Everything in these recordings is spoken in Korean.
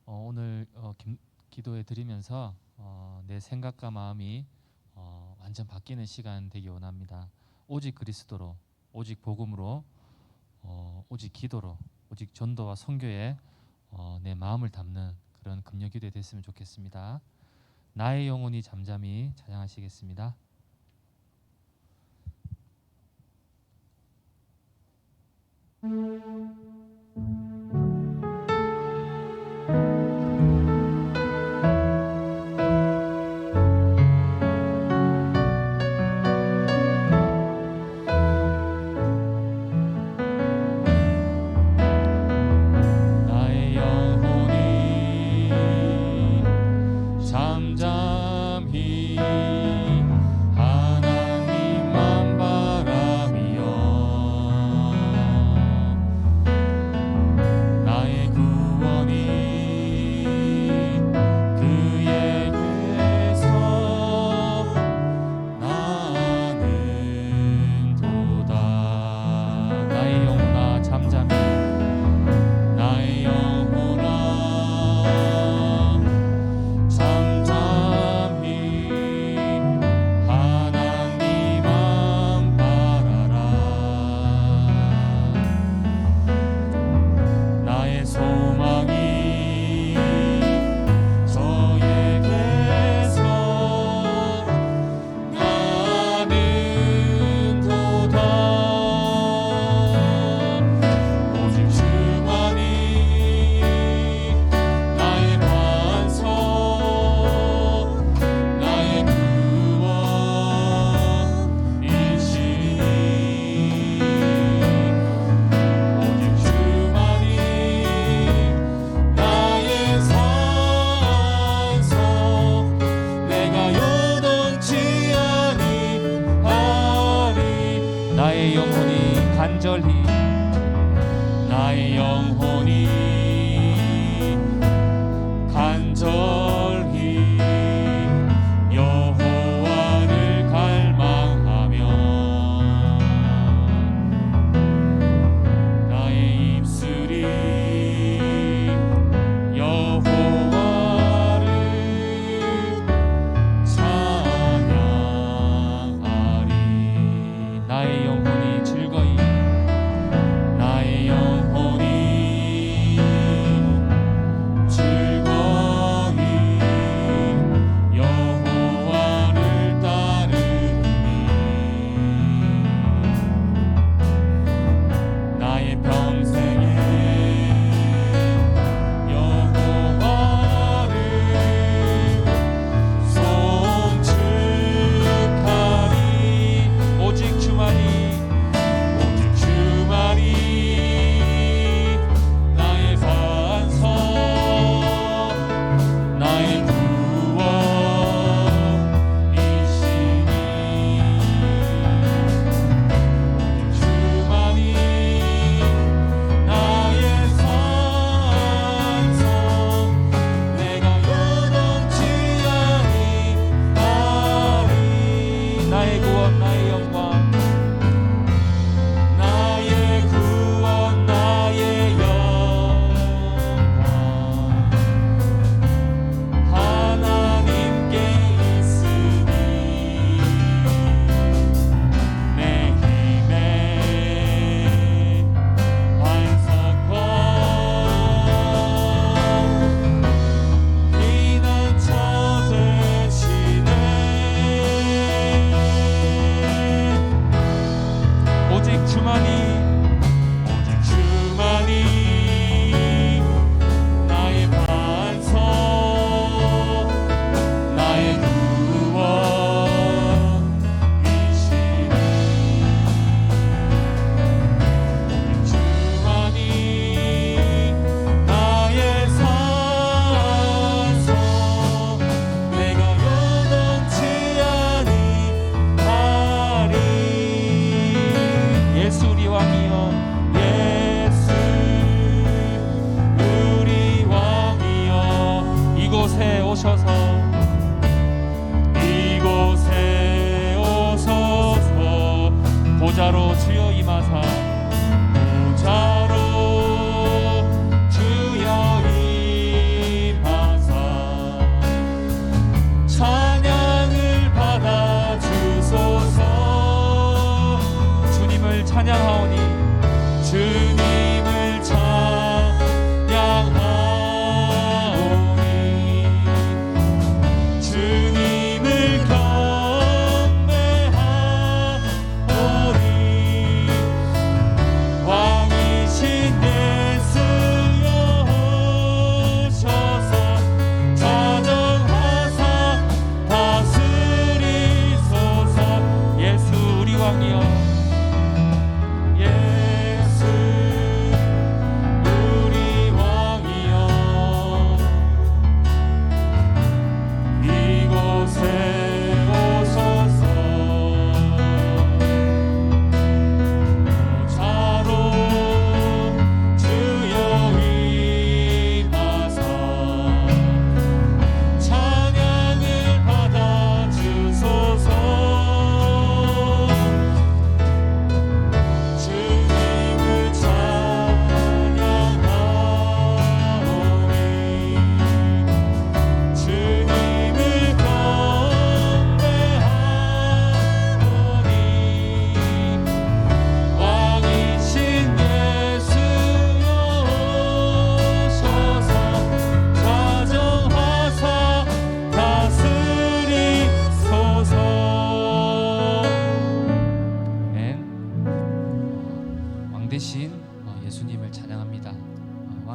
오늘 기도해 드리면서 내 생각과 마음이 완전 바뀌는 시간 되기 원합니다. 오직 그리스도로, 오직 복음으로, 오직 기도로, 오직 전도와 선교에 내 마음을 담는 그런 금요 기도에 됐으면 좋겠습니다. 나의 영혼이 잠잠히 찬양하시겠습니다. 나의 영혼이 잠잠히 하나님만 바라며 나의 구원이 그에게서 나는 도다. 나의 영혼아 잠잠히, 나의 영혼아 잠잠히 하나님만 바라라. 나의 소망이 저에게서 나는 도다. 오직 주만이 나의 반석, 나의 구원이시니. 오직 주만이 나의 산성, 내가 요동치 아니하리. 나의 영혼이 간절히, 나의 영혼이 간절히 여호와를 갈망하며 나의 입술이 여호와를 찬양하리. 나의 영혼이 즐거이, 나의 영혼이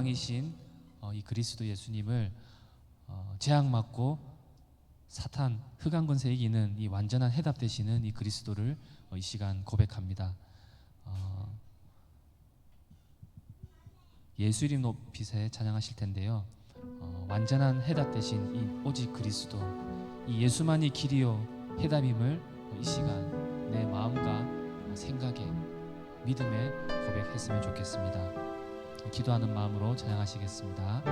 왕이신 이 그리스도 예수님을 재앙맞고 사탄 흑암 권세 이기는 이 완전한 해답 되시는 이 그리스도를 이 시간 고백합니다. 예수 이름 높이세 찬양하실 텐데요. 완전한 해답 되신 이 오직 그리스도, 이 예수만이 길이요 해답임을 이 시간 내 마음과 생각에 믿음에 고백했으면 좋겠습니다. 기도하는 마음으로 찬양하시겠습니다.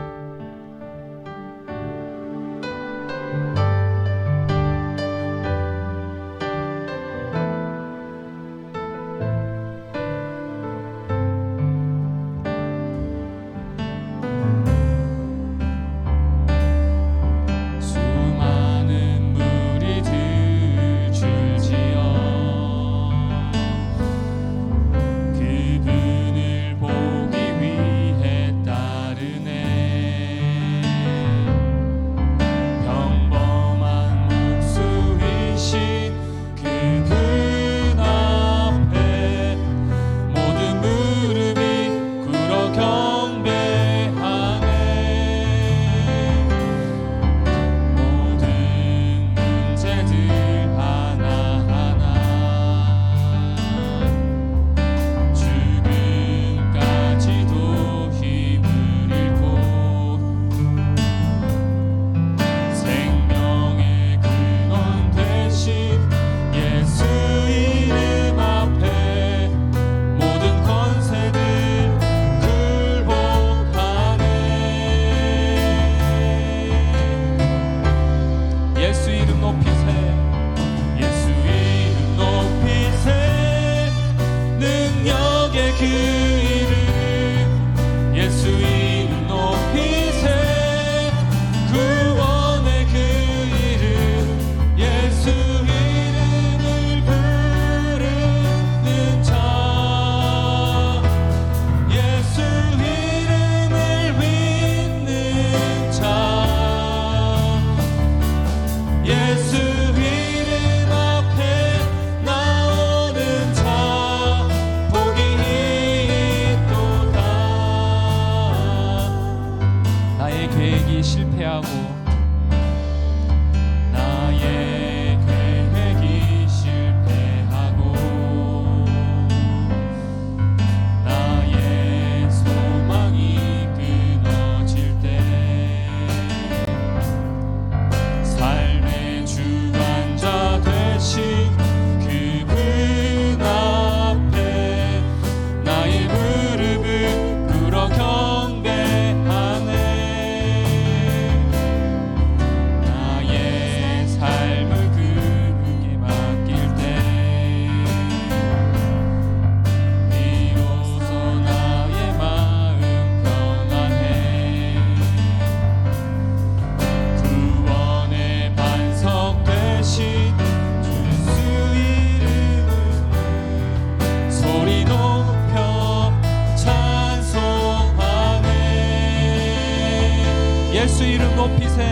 예수 이름 높이세.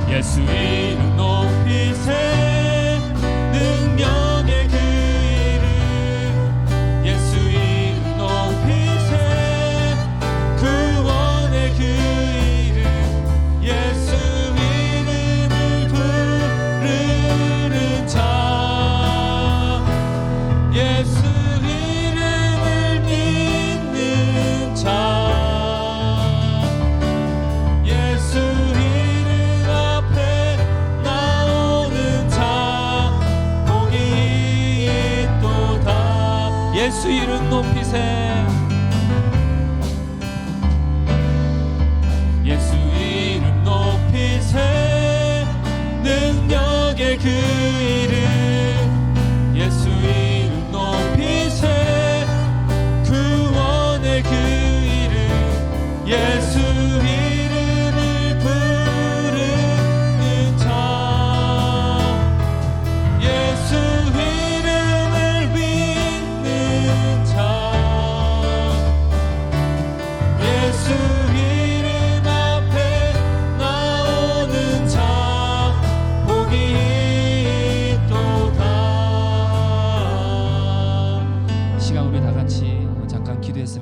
예수 이름 높이세. 능력의 그 이름. 예수 이름 높이세. 구원의 그 이름. 예수 이름을 부르는 자. 예수 이름을 믿는 자. 예수 이름 앞에 나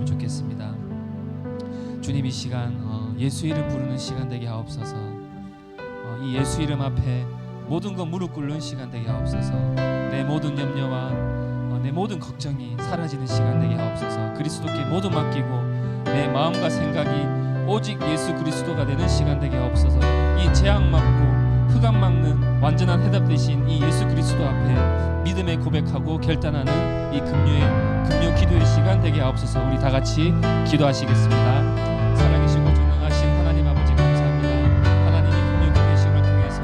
주시면 좋겠습니다. 주님, 이 시간 예수 이름 부르는 시간 되게 하옵소서. 이 예수 이름 앞에 모든 것 무릎 꿇는 시간 되게 하옵소서. 내 모든 염려와 내 모든 걱정이 사라지는 시간 되게 하옵소서. 그리스도께 모두 맡기고 내 마음과 생각이 오직 예수 그리스도가 되는 시간 되게 하옵소서. 이 재앙 막고 흑암 막는 완전한 해답 되신 이 예수 그리스도 앞에 믿음의 고백하고 결단하는 이 금요 기도의 시간 되게 하옵소서. 우리 다 같이 기도하시겠습니다. 살아계시고 전능하신 하나님 아버지 감사합니다. 하나님이 금요 기도의 시간을 통해서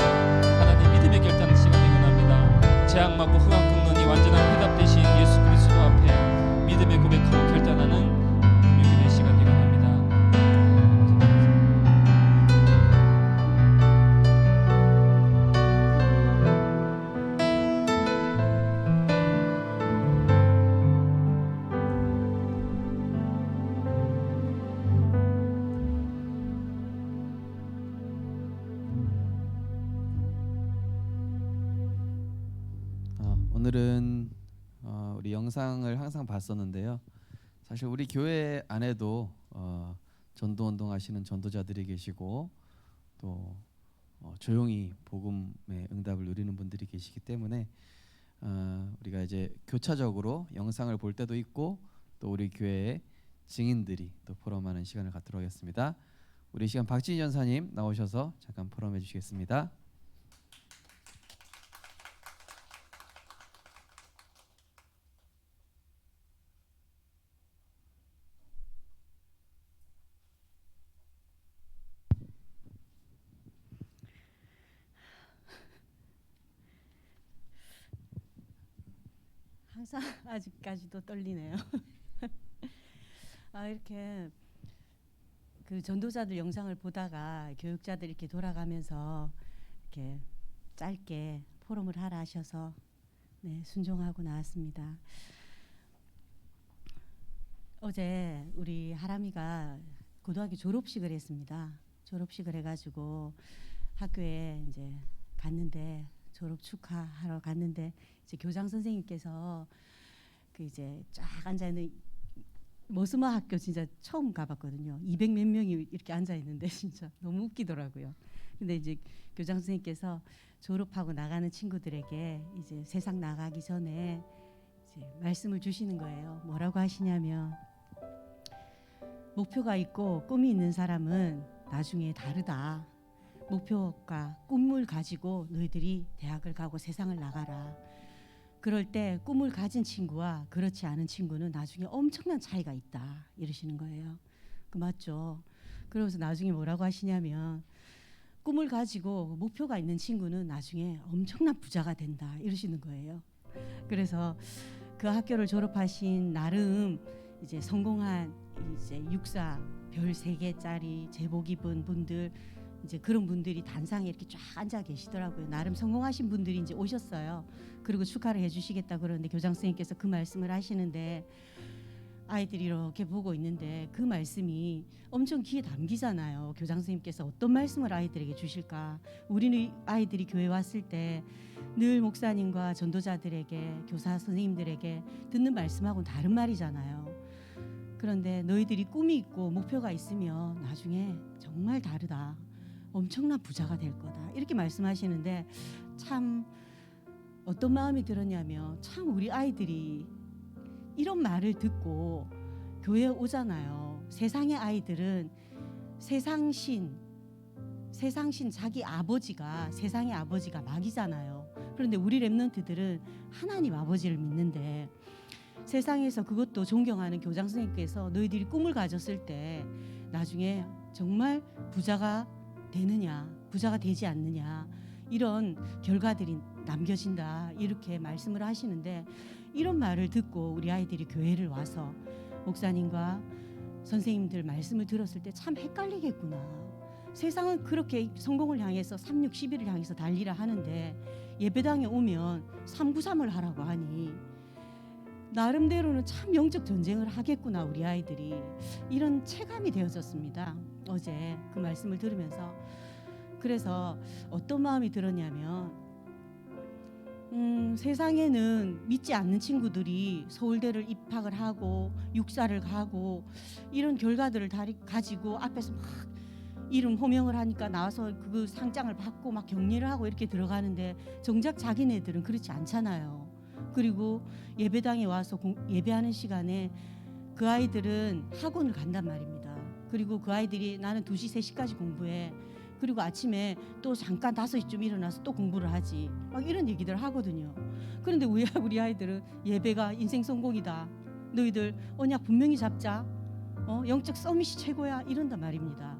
하나님 믿음의 결단의 시간 되게 원합니다. 재앙 막고 흑암 끊는 이 완전한 해답 되신 예수 그리스도 앞에 믿음의 고백하고 결단하는 금요 기도의 시간 되게 원합니다. 오늘은 우리 영상을 항상 봤었는데요. 사실 우리 교회 안에도 전도 운동하시는 전도자들이 계시고 또 조용히 복음의 응답을 누리는 분들이 계시기 때문에 우리가 이제 교차적으로 영상을 볼 때도 있고 또 우리 교회의 증인들이 또 포럼하는 시간을 갖도록 하겠습니다. 우리 이 시간 박진희 전사님 나오셔서 잠깐 포럼해 주시겠습니다. 항상 아직까지도 떨리네요. 이렇게 그 전도자들 영상을 보다가 교육자들 이렇게 돌아가면서 이렇게 짧게 포럼을 하라 하셔서 순종하고 나왔습니다. 어제 우리 하람이가 고등학교 졸업식을 했습니다. 졸업식을 해가지고 학교에 이제 갔는데 졸업 축하하러 갔는데 이제 교장 선생님께서 그 이제 쫙 앉아 있는 머스마 학교 진짜 처음 가봤거든요. 200 몇 명이 이렇게 앉아 있는데 진짜 너무 웃기더라고요. 근데 이제 교장 선생님께서 졸업하고 나가는 친구들에게 이제 세상 나가기 전에 이제 말씀을 주시는 거예요. 뭐라고 하시냐면 목표가 있고 꿈이 있는 사람은 나중에 다르다. 목표가 꿈을 가지고 너희들이 대학을 가고 세상을 나가라. 그럴 때 꿈을 가진 친구와 그렇지 않은 친구는 나중에 엄청난 차이가 있다 이러시는 거예요. 그 맞죠? 그러면서 나중에 뭐라고 하시냐면 꿈을 가지고 목표가 있는 친구는 나중에 엄청난 부자가 된다 이러시는 거예요. 그래서 그 학교를 졸업하신 나름 이제 성공한 이제 육사 별 3개짜리 제복 입은 분들 이제 그런 분들이 단상에 이렇게 쫙 앉아 계시더라고요. 나름 성공하신 분들이 이제 오셨어요. 그리고 축하를 해주시겠다 그러는데 교장 선생님께서 그 말씀을 하시는데 아이들이 이렇게 보고 있는데 그 말씀이 엄청 귀에 담기잖아요. 교장 선생님께서 어떤 말씀을 아이들에게 주실까? 우리는 아이들이 교회 왔을 때 늘 목사님과 전도자들에게 교사 선생님들에게 듣는 말씀하고는 다른 말이잖아요. 그런데 너희들이 꿈이 있고 목표가 있으면 나중에 정말 다르다. 엄청난 부자가 될 거다. 이렇게 말씀하시는데 참 어떤 마음이 들었냐면 참 우리 아이들이 이런 말을 듣고 교회에 오잖아요. 세상의 아이들은 세상신 자기 아버지가 세상의 아버지가 마귀잖아요. 그런데 우리 랩런트들은 하나님 아버지를 믿는데 세상에서 그것도 존경하는 교장 선생님께서 너희들이 꿈을 가졌을 때 나중에 정말 부자가 되느냐 부자가 되지 않느냐 이런 결과들이 남겨진다 이렇게 말씀을 하시는데 이런 말을 듣고 우리 아이들이 교회를 와서 목사님과 선생님들 말씀을 들었을 때 참 헷갈리겠구나. 세상은 그렇게 성공을 향해서 3, 6, 11을 향해서 달리라 하는데 예배당에 오면 393을 하라고 하니 나름대로는 참 영적 전쟁을 하겠구나 우리 아이들이 이런 체감이 되어졌습니다. 어제 그 말씀을 들으면서 그래서 어떤 마음이 들었냐면 세상에는 믿지 않는 친구들이 서울대를 입학을 하고 육사를 가고 이런 결과들을 다 가지고 앞에서 막 이름 호명을 하니까 나와서 그 상장을 받고 막 격려를 하고 이렇게 들어가는데 정작 자기네들은 그렇지 않잖아요. 그리고 예배당에 와서 예배하는 시간에 그 아이들은 학원을 간단 말입니다. 그리고 그 아이들이 나는 2시, 3시까지 공부해. 그리고 아침에 또 잠깐 5시쯤 일어나서 또 공부를 하지. 막 이런 얘기들 하거든요. 그런데 우리 아이들은 예배가 인생 성공이다. 너희들 언약 분명히 잡자. 영적 서밋이 최고야. 이런단 말입니다.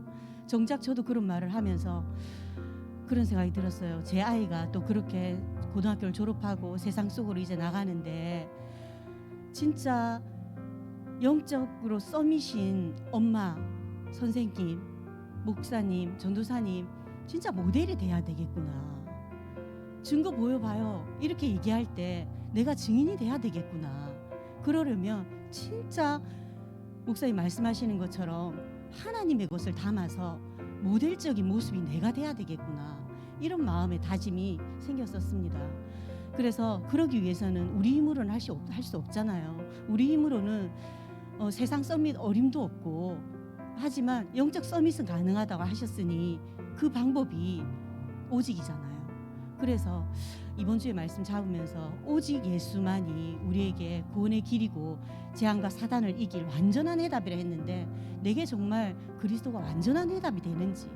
정작 저도 그런 말을 하면서 그런 생각이 들었어요. 제 아이가 또 그렇게 고등학교를 졸업하고 세상 속으로 이제 나가는데 진짜 영적으로 서밋인 엄마, 선생님, 목사님, 전도사님 진짜 모델이 돼야 되겠구나. 증거 보여봐요. 이렇게 얘기할 때 내가 증인이 돼야 되겠구나. 그러려면 진짜 목사님 말씀하시는 것처럼 하나님의 것을 담아서 모델적인 모습이 내가 돼야 되겠구나. 이런 마음의 다짐이 생겼었습니다. 그래서 그러기 위해서는 우리 힘으로는 할 수 없잖아요. 우리 힘으로는 세상 서밋 어림도 없고 하지만 영적 서밋은 가능하다고 하셨으니 그 방법이 오직이잖아요. 그래서 이번 주에 말씀 잡으면서 오직 예수만이 우리에게 구원의 길이고 재앙과 사단을 이길 완전한 해답이라 했는데 내게 정말 그리스도가 완전한 해답이 되는지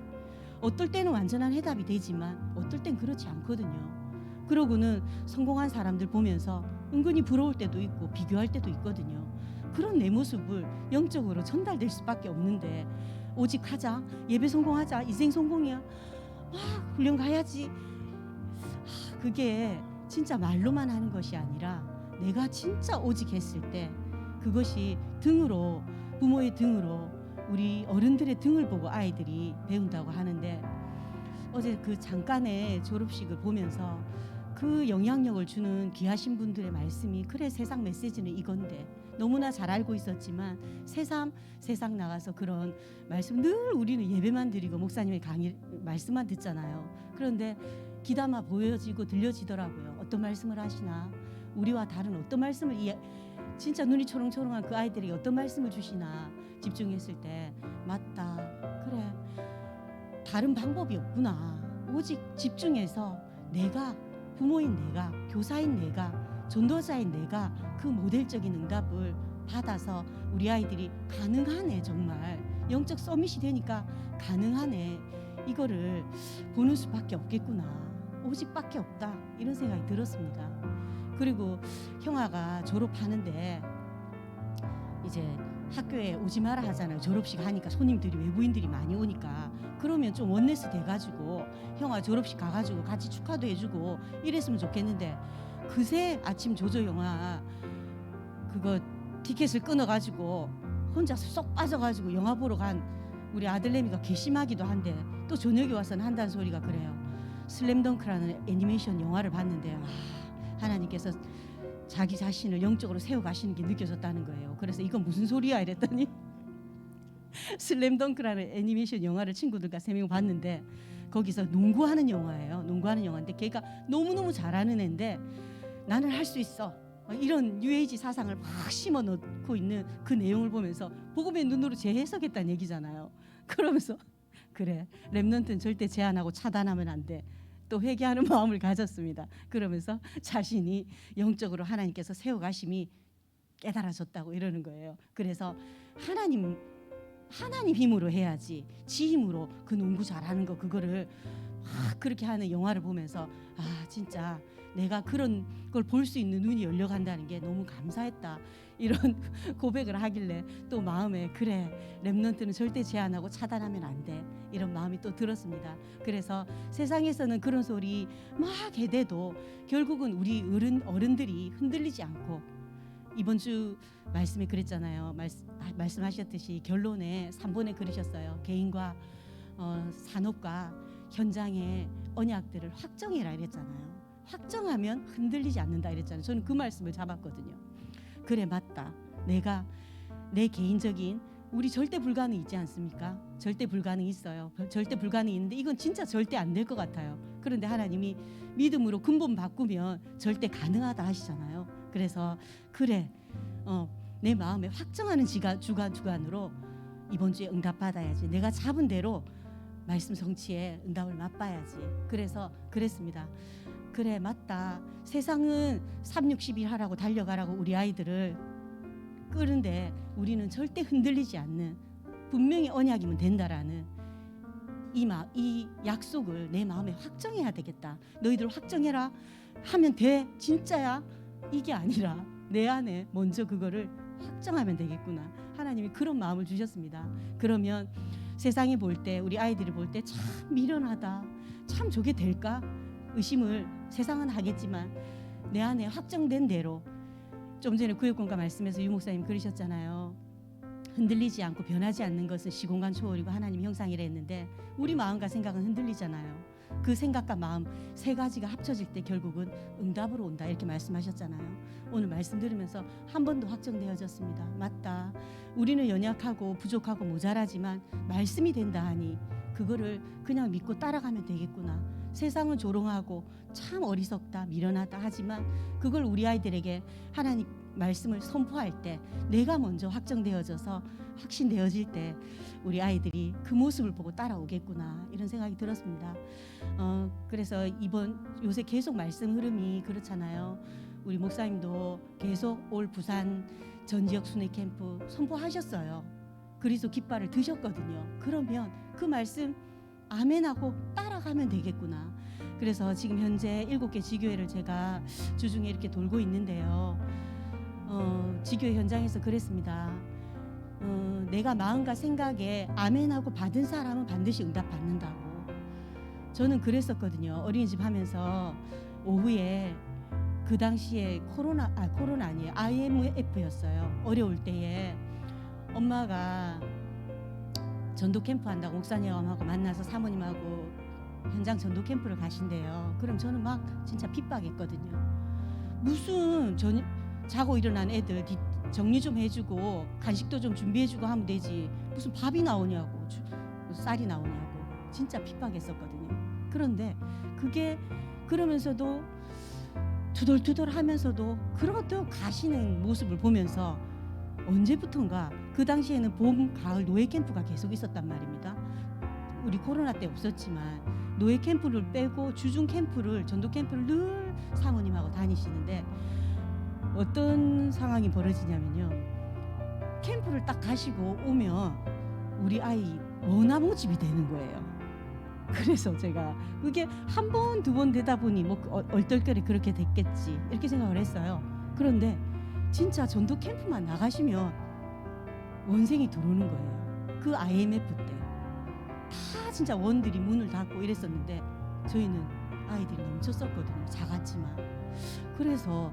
어떨 때는 완전한 해답이 되지만 어떨 땐 그렇지 않거든요. 그러고는 성공한 사람들 보면서 은근히 부러울 때도 있고 비교할 때도 있거든요. 그런 내 모습을 영적으로 전달될 수밖에 없는데 오직 하자, 예배 성공하자, 인생 성공이야, 훈련 가야지. 그게 진짜 말로만 하는 것이 아니라 내가 진짜 오직 했을 때 그것이 등으로, 부모의 등으로, 우리 어른들의 등을 보고 아이들이 배운다고 하는데 어제 그 잠깐의 졸업식을 보면서 그 영향력을 주는 귀하신 분들의 말씀이 그래 세상 메시지는 이건데 너무나 잘 알고 있었지만 세상 나가서 그런 말씀 늘 우리는 예배만 드리고 목사님의 강의 말씀만 듣잖아요. 그런데 귀담아 보여지고 들려지더라고요. 어떤 말씀을 하시나, 우리와 다른 어떤 말씀을 진짜 눈이 초롱초롱한 그 아이들이 어떤 말씀을 주시나 집중했을 때 맞다, 그래 다른 방법이 없구나. 오직 집중해서 내가 부모인 내가, 교사인 내가, 전도자인 내가 그 모델적인 응답을 받아서 우리 아이들이 가능하네, 정말 영적 서밋이 되니까 가능하네, 이거를 보는 수밖에 없겠구나, 오직밖에 없다, 이런 생각이 들었습니다. 그리고 형아가 졸업하는데 이제 학교에 오지 마라 하잖아요. 졸업식 하니까 손님들이, 외부인들이 많이 오니까. 그러면 좀 원네스 돼가지고 형아 졸업식 가가지고 같이 축하도 해주고 이랬으면 좋겠는데 그새 아침 조조 영화 그거 티켓을 끊어가지고 혼자 쏙 빠져가지고 영화 보러 간 우리 아들내미가 괘씸하기도 한데 또 저녁에 와서는 한다는 소리가 그래요. 슬램덩크라는 애니메이션 영화를 봤는데 하나님께서 자기 자신을 영적으로 세워가시는 게 느껴졌다는 거예요. 그래서 이건 무슨 소리야 이랬더니 슬램덩크라는 애니메이션 영화를 친구들과 3명 봤는데 거기서 농구하는 영화예요. 농구하는 영화인데 걔가 너무너무 잘하는 애인데 나는 할 수 있어, 이런 뉴에이지 사상을 막 심어 넣고 있는 그 내용을 보면서 복음의 눈으로 재해석했다는 얘기잖아요. 그러면서 그래, 렘넌트는 절대 제한하고 차단하면 안 돼, 또 회개하는 마음을 가졌습니다. 그러면서 자신이 영적으로 하나님께서 세워가심이 깨달아졌다고 이러는 거예요. 그래서 하나님 힘으로 해야지, 지 힘으로 그 농구 잘하는 거 그거를 막 그렇게 하는 영화를 보면서 진짜 내가 그런 걸 볼 수 있는 눈이 열려간다는 게 너무 감사했다, 이런 고백을 하길래 또 마음에 그래, 렘넌트는 절대 제한하고 차단하면 안 돼, 이런 마음이 또 들었습니다. 그래서 세상에서는 그런 소리 막 해대도 결국은 우리 어른들이 흔들리지 않고, 이번 주 말씀에 그랬잖아요. 말씀하셨듯이 결론에 3번에 그러셨어요. 개인과 산업과 현장의 언약들을 확정해라 이랬잖아요. 확정하면 흔들리지 않는다 이랬잖아요. 저는 그 말씀을 잡았거든요. 그래, 맞다. 내가 내 개인적인, 우리 절대 불가능 있지 않습니까? 절대 불가능 있어요. 절대 불가능 있는데 이건 진짜 절대 안 될 것 같아요. 그런데 하나님이 믿음으로 근본 바꾸면 절대 가능하다 하시잖아요. 그래서 그래, 내 마음에 확정하는 주간으로 이번 주에 응답 받아야지. 내가 잡은 대로 말씀 성취에 응답을 맛봐야지. 그래서 그랬습니다. 그래, 맞다. 세상은 360일 하라고 달려가라고 우리 아이들을 끄는데 우리는 절대 흔들리지 않는, 분명히 언약이면 된다라는 이 약속을 내 마음에 확정해야 되겠다. 너희들 확정해라 하면 돼. 진짜야? 이게 아니라 내 안에 먼저 그거를 확정하면 되겠구나. 하나님이 그런 마음을 주셨습니다. 그러면 세상이 볼 때, 우리 아이들이 볼 때 참 미련하다, 참 저게 될까 의심을 세상은 하겠지만 내 안에 확정된 대로, 좀 전에 구역공과 말씀에서 유 목사님 그러셨잖아요. 흔들리지 않고 변하지 않는 것은 시공간 초월이고 하나님 형상이라 했는데, 우리 마음과 생각은 흔들리잖아요. 그 생각과 마음 세 가지가 합쳐질 때 결국은 응답으로 온다, 이렇게 말씀하셨잖아요. 오늘 말씀 들으면서 한 번 더 확정되어졌습니다. 맞다. 우리는 연약하고 부족하고 모자라지만 말씀이 된다 하니 그거를 그냥 믿고 따라가면 되겠구나. 세상은 조롱하고 참 어리석다, 미련하다 하지만 그걸 우리 아이들에게 하나님 말씀을 선포할 때 내가 먼저 확정되어져서 확신되어질 때 우리 아이들이 그 모습을 보고 따라오겠구나, 이런 생각이 들었습니다. 그래서 요새 계속 말씀 흐름이 그렇잖아요. 우리 목사님도 계속 올 부산 전 지역 순회 캠프 선포하셨어요. 그리스도 깃발을 드셨거든요. 그러면 그 말씀 아멘하고 따라가면 되겠구나. 그래서 지금 현재 7개 지교회를 제가 주중에 이렇게 돌고 있는데요. 지교회 현장에서 그랬습니다. 내가 마음과 생각에 아멘하고 받은 사람은 반드시 응답 받는다고. 저는 그랬었거든요. 어린이집 하면서 오후에, 그 당시에 코로나 아니에요, IMF였어요. 어려울 때에 엄마가 전도 캠프 한다고 목사님하고 만나서 사모님하고 현장 전도 캠프를 가신대요. 그럼 저는 막 진짜 핍박했거든요. 무슨 자고 일어난 애들 정리 좀 해주고 간식도 좀 준비해주고 하면 되지, 무슨 밥이 나오냐고, 쌀이 나오냐고, 진짜 핍박했었거든요. 그런데 그게 그러면서도 투덜투덜 하면서도 그렇게 가시는 모습을 보면서 언제부턴가, 그 당시에는 봄, 가을 노예 캠프가 계속 있었단 말입니다. 우리 코로나 때 없었지만 노예 캠프를 빼고 주중 캠프를, 전도 캠프를 늘 사모님하고 다니시는데 어떤 상황이 벌어지냐면요. 캠프를 딱 가시고 오면 우리 아이 머나모집이 되는 거예요. 그래서 제가 그게 한 번, 두 번 되다 보니 뭐 얼떨결에 그렇게 됐겠지, 이렇게 생각을 했어요. 그런데 진짜 전도 캠프만 나가시면 원생이 들어오는 거예요. 그 IMF 때 다 진짜 원들이 문을 닫고 이랬었는데 저희는 아이들이 넘쳤었거든요. 작았지만. 그래서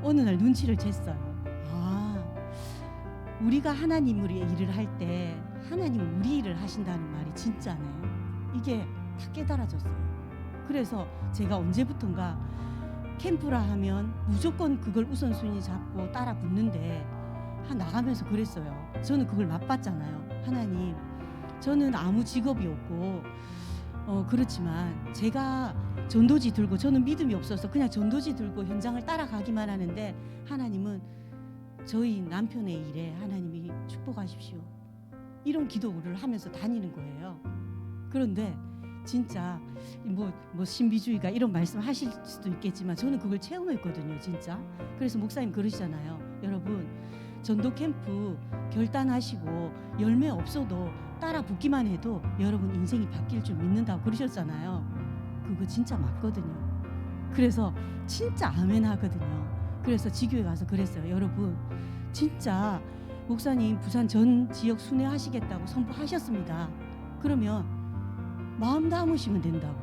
어느 날 눈치를 챘어요. 우리가 하나님으로 일을 할 때 하나님은 우리 일을 하신다는 말이 진짜네, 이게 다 깨달아졌어요. 그래서 제가 언제부턴가 캠프라 하면 무조건 그걸 우선순위 잡고 따라 붙는데 나가면서 그랬어요. 저는 그걸 맛봤잖아요. 하나님, 저는 아무 직업이 없고 그렇지만 제가 전도지 들고, 저는 믿음이 없어서 그냥 전도지 들고 현장을 따라가기만 하는데 하나님은 저희 남편의 일에 하나님이 축복하십시오, 이런 기도를 하면서 다니는 거예요. 그런데 진짜 뭐 신비주의가 이런 말씀 하실 수도 있겠지만 저는 그걸 체험했거든요, 진짜. 그래서 목사님 그러시잖아요. 여러분, 전도 캠프 결단하시고 열매 없어도 따라 붙기만 해도 여러분 인생이 바뀔 줄 믿는다고 그러셨잖아요. 그거 진짜 맞거든요. 그래서 진짜 아멘 하거든요. 그래서 지교회 가서 그랬어요. 여러분, 진짜 목사님 부산 전 지역 순회하시겠다고 선포하셨습니다. 그러면 마음 담으시면 된다고.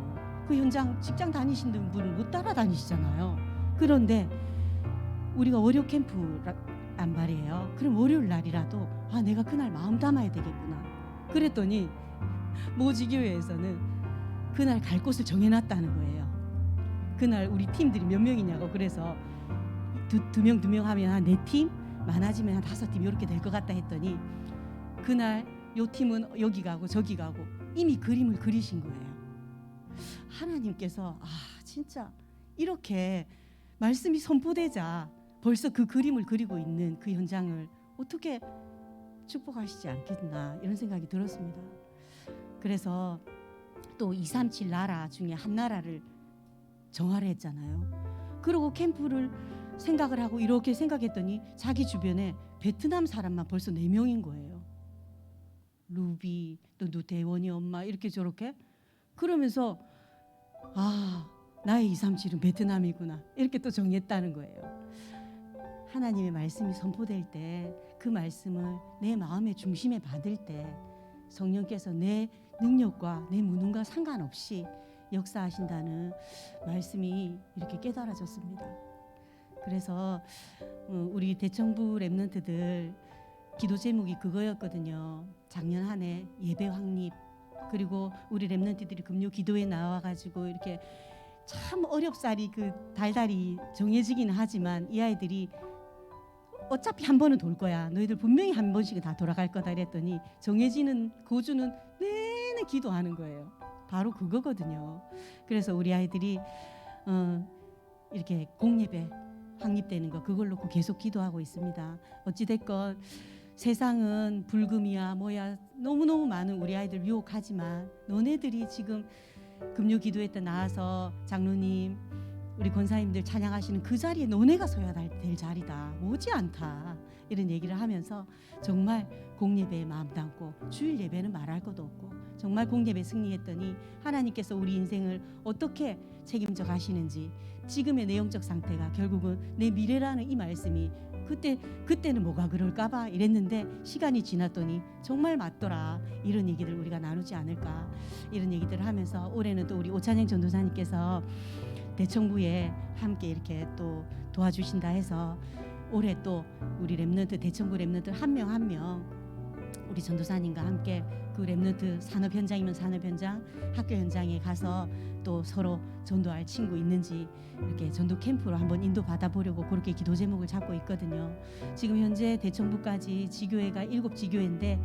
그 현장 직장 다니시는 분은 못 따라다니시잖아요. 그런데 우리가 월요 캠프란 말이에요. 그럼 월요일 날이라도 내가 그날 마음 담아야 되겠구나. 그랬더니 모지교회에서는 그날 갈 곳을 정해놨다는 거예요. 그날 우리 팀들이 몇 명이냐고. 그래서 두 명 하면 한 4팀, 많아지면 한 5팀 이렇게 될 것 같다 했더니 그날 요 팀은 여기 가고 저기 가고 이미 그림을 그리신 거예요. 하나님께서 진짜 이렇게 말씀이 선포되자 벌써 그 그림을 그리고 있는 그 현장을 어떻게 축복하시지 않겠나 이런 생각이 들었습니다. 그래서 또 237 나라 중에 한 나라를 정하려 했잖아요. 그리고 캠프를 생각을 하고 이렇게 생각했더니 자기 주변에 베트남 사람만 벌써 4명인 거예요. 루비 또 누대원이 엄마 이렇게 저렇게 그러면서 나의 237은 베트남이구나 이렇게 또 정했다는 거예요. 하나님의 말씀이 선포될 때 그 말씀을 내 마음의 중심에 받을 때 성령께서 내 능력과 내 무능과 상관없이 역사하신다는 말씀이 이렇게 깨달아졌습니다. 그래서 우리 대청부 랩런트들 기도 제목이 그거였거든요. 작년 한 해 예배 확립 그리고 우리 랩런트들이 금요 기도에 나와가지고 이렇게 참 어렵사리 그 달달이 정해지기는 하지만 이 아이들이 어차피 한 번은 돌 거야. 너희들 분명히 한 번씩은 다 돌아갈 거다 이랬더니 정해지는 고주는 내내 기도하는 거예요. 바로 그거거든요. 그래서 우리 아이들이 이렇게 공예배 확립되는 거 그걸 놓고 계속 기도하고 있습니다. 어찌됐건 세상은 불금이야 뭐야 너무너무 많은 우리 아이들 유혹하지만 너네들이 지금 금요 기도회 때 나와서 장로님 우리 권사님들 찬양하시는 그 자리에 너네가 서야 될 자리다. 못지않다. 이런 얘기를 하면서 정말 공예배에 마음 담고 주일 예배는 말할 것도 없고 정말 공예배 승리했더니 하나님께서 우리 인생을 어떻게 책임져 가시는지 지금의 내용적 상태가 결국은 내 미래라는 이 말씀이 그때는 뭐가 그럴까봐 이랬는데 시간이 지났더니 정말 맞더라. 이런 얘기들 우리가 나누지 않을까 이런 얘기들을 하면서 올해는 또 우리 오찬영 전도사님께서 대청부에 함께 이렇게 또 도와주신다 해서 올해 또 우리 랩런트 대청부 랩런트 한 명 한 명 우리 전도사님과 함께 그 랩런트 산업 현장이면 산업 현장 학교 현장에 가서 또 서로 전도할 친구 있는지 이렇게 전도 캠프로 한번 인도 받아보려고 그렇게 기도 제목을 잡고 있거든요. 지금 현재 대청부까지 지교회가 7지교회인데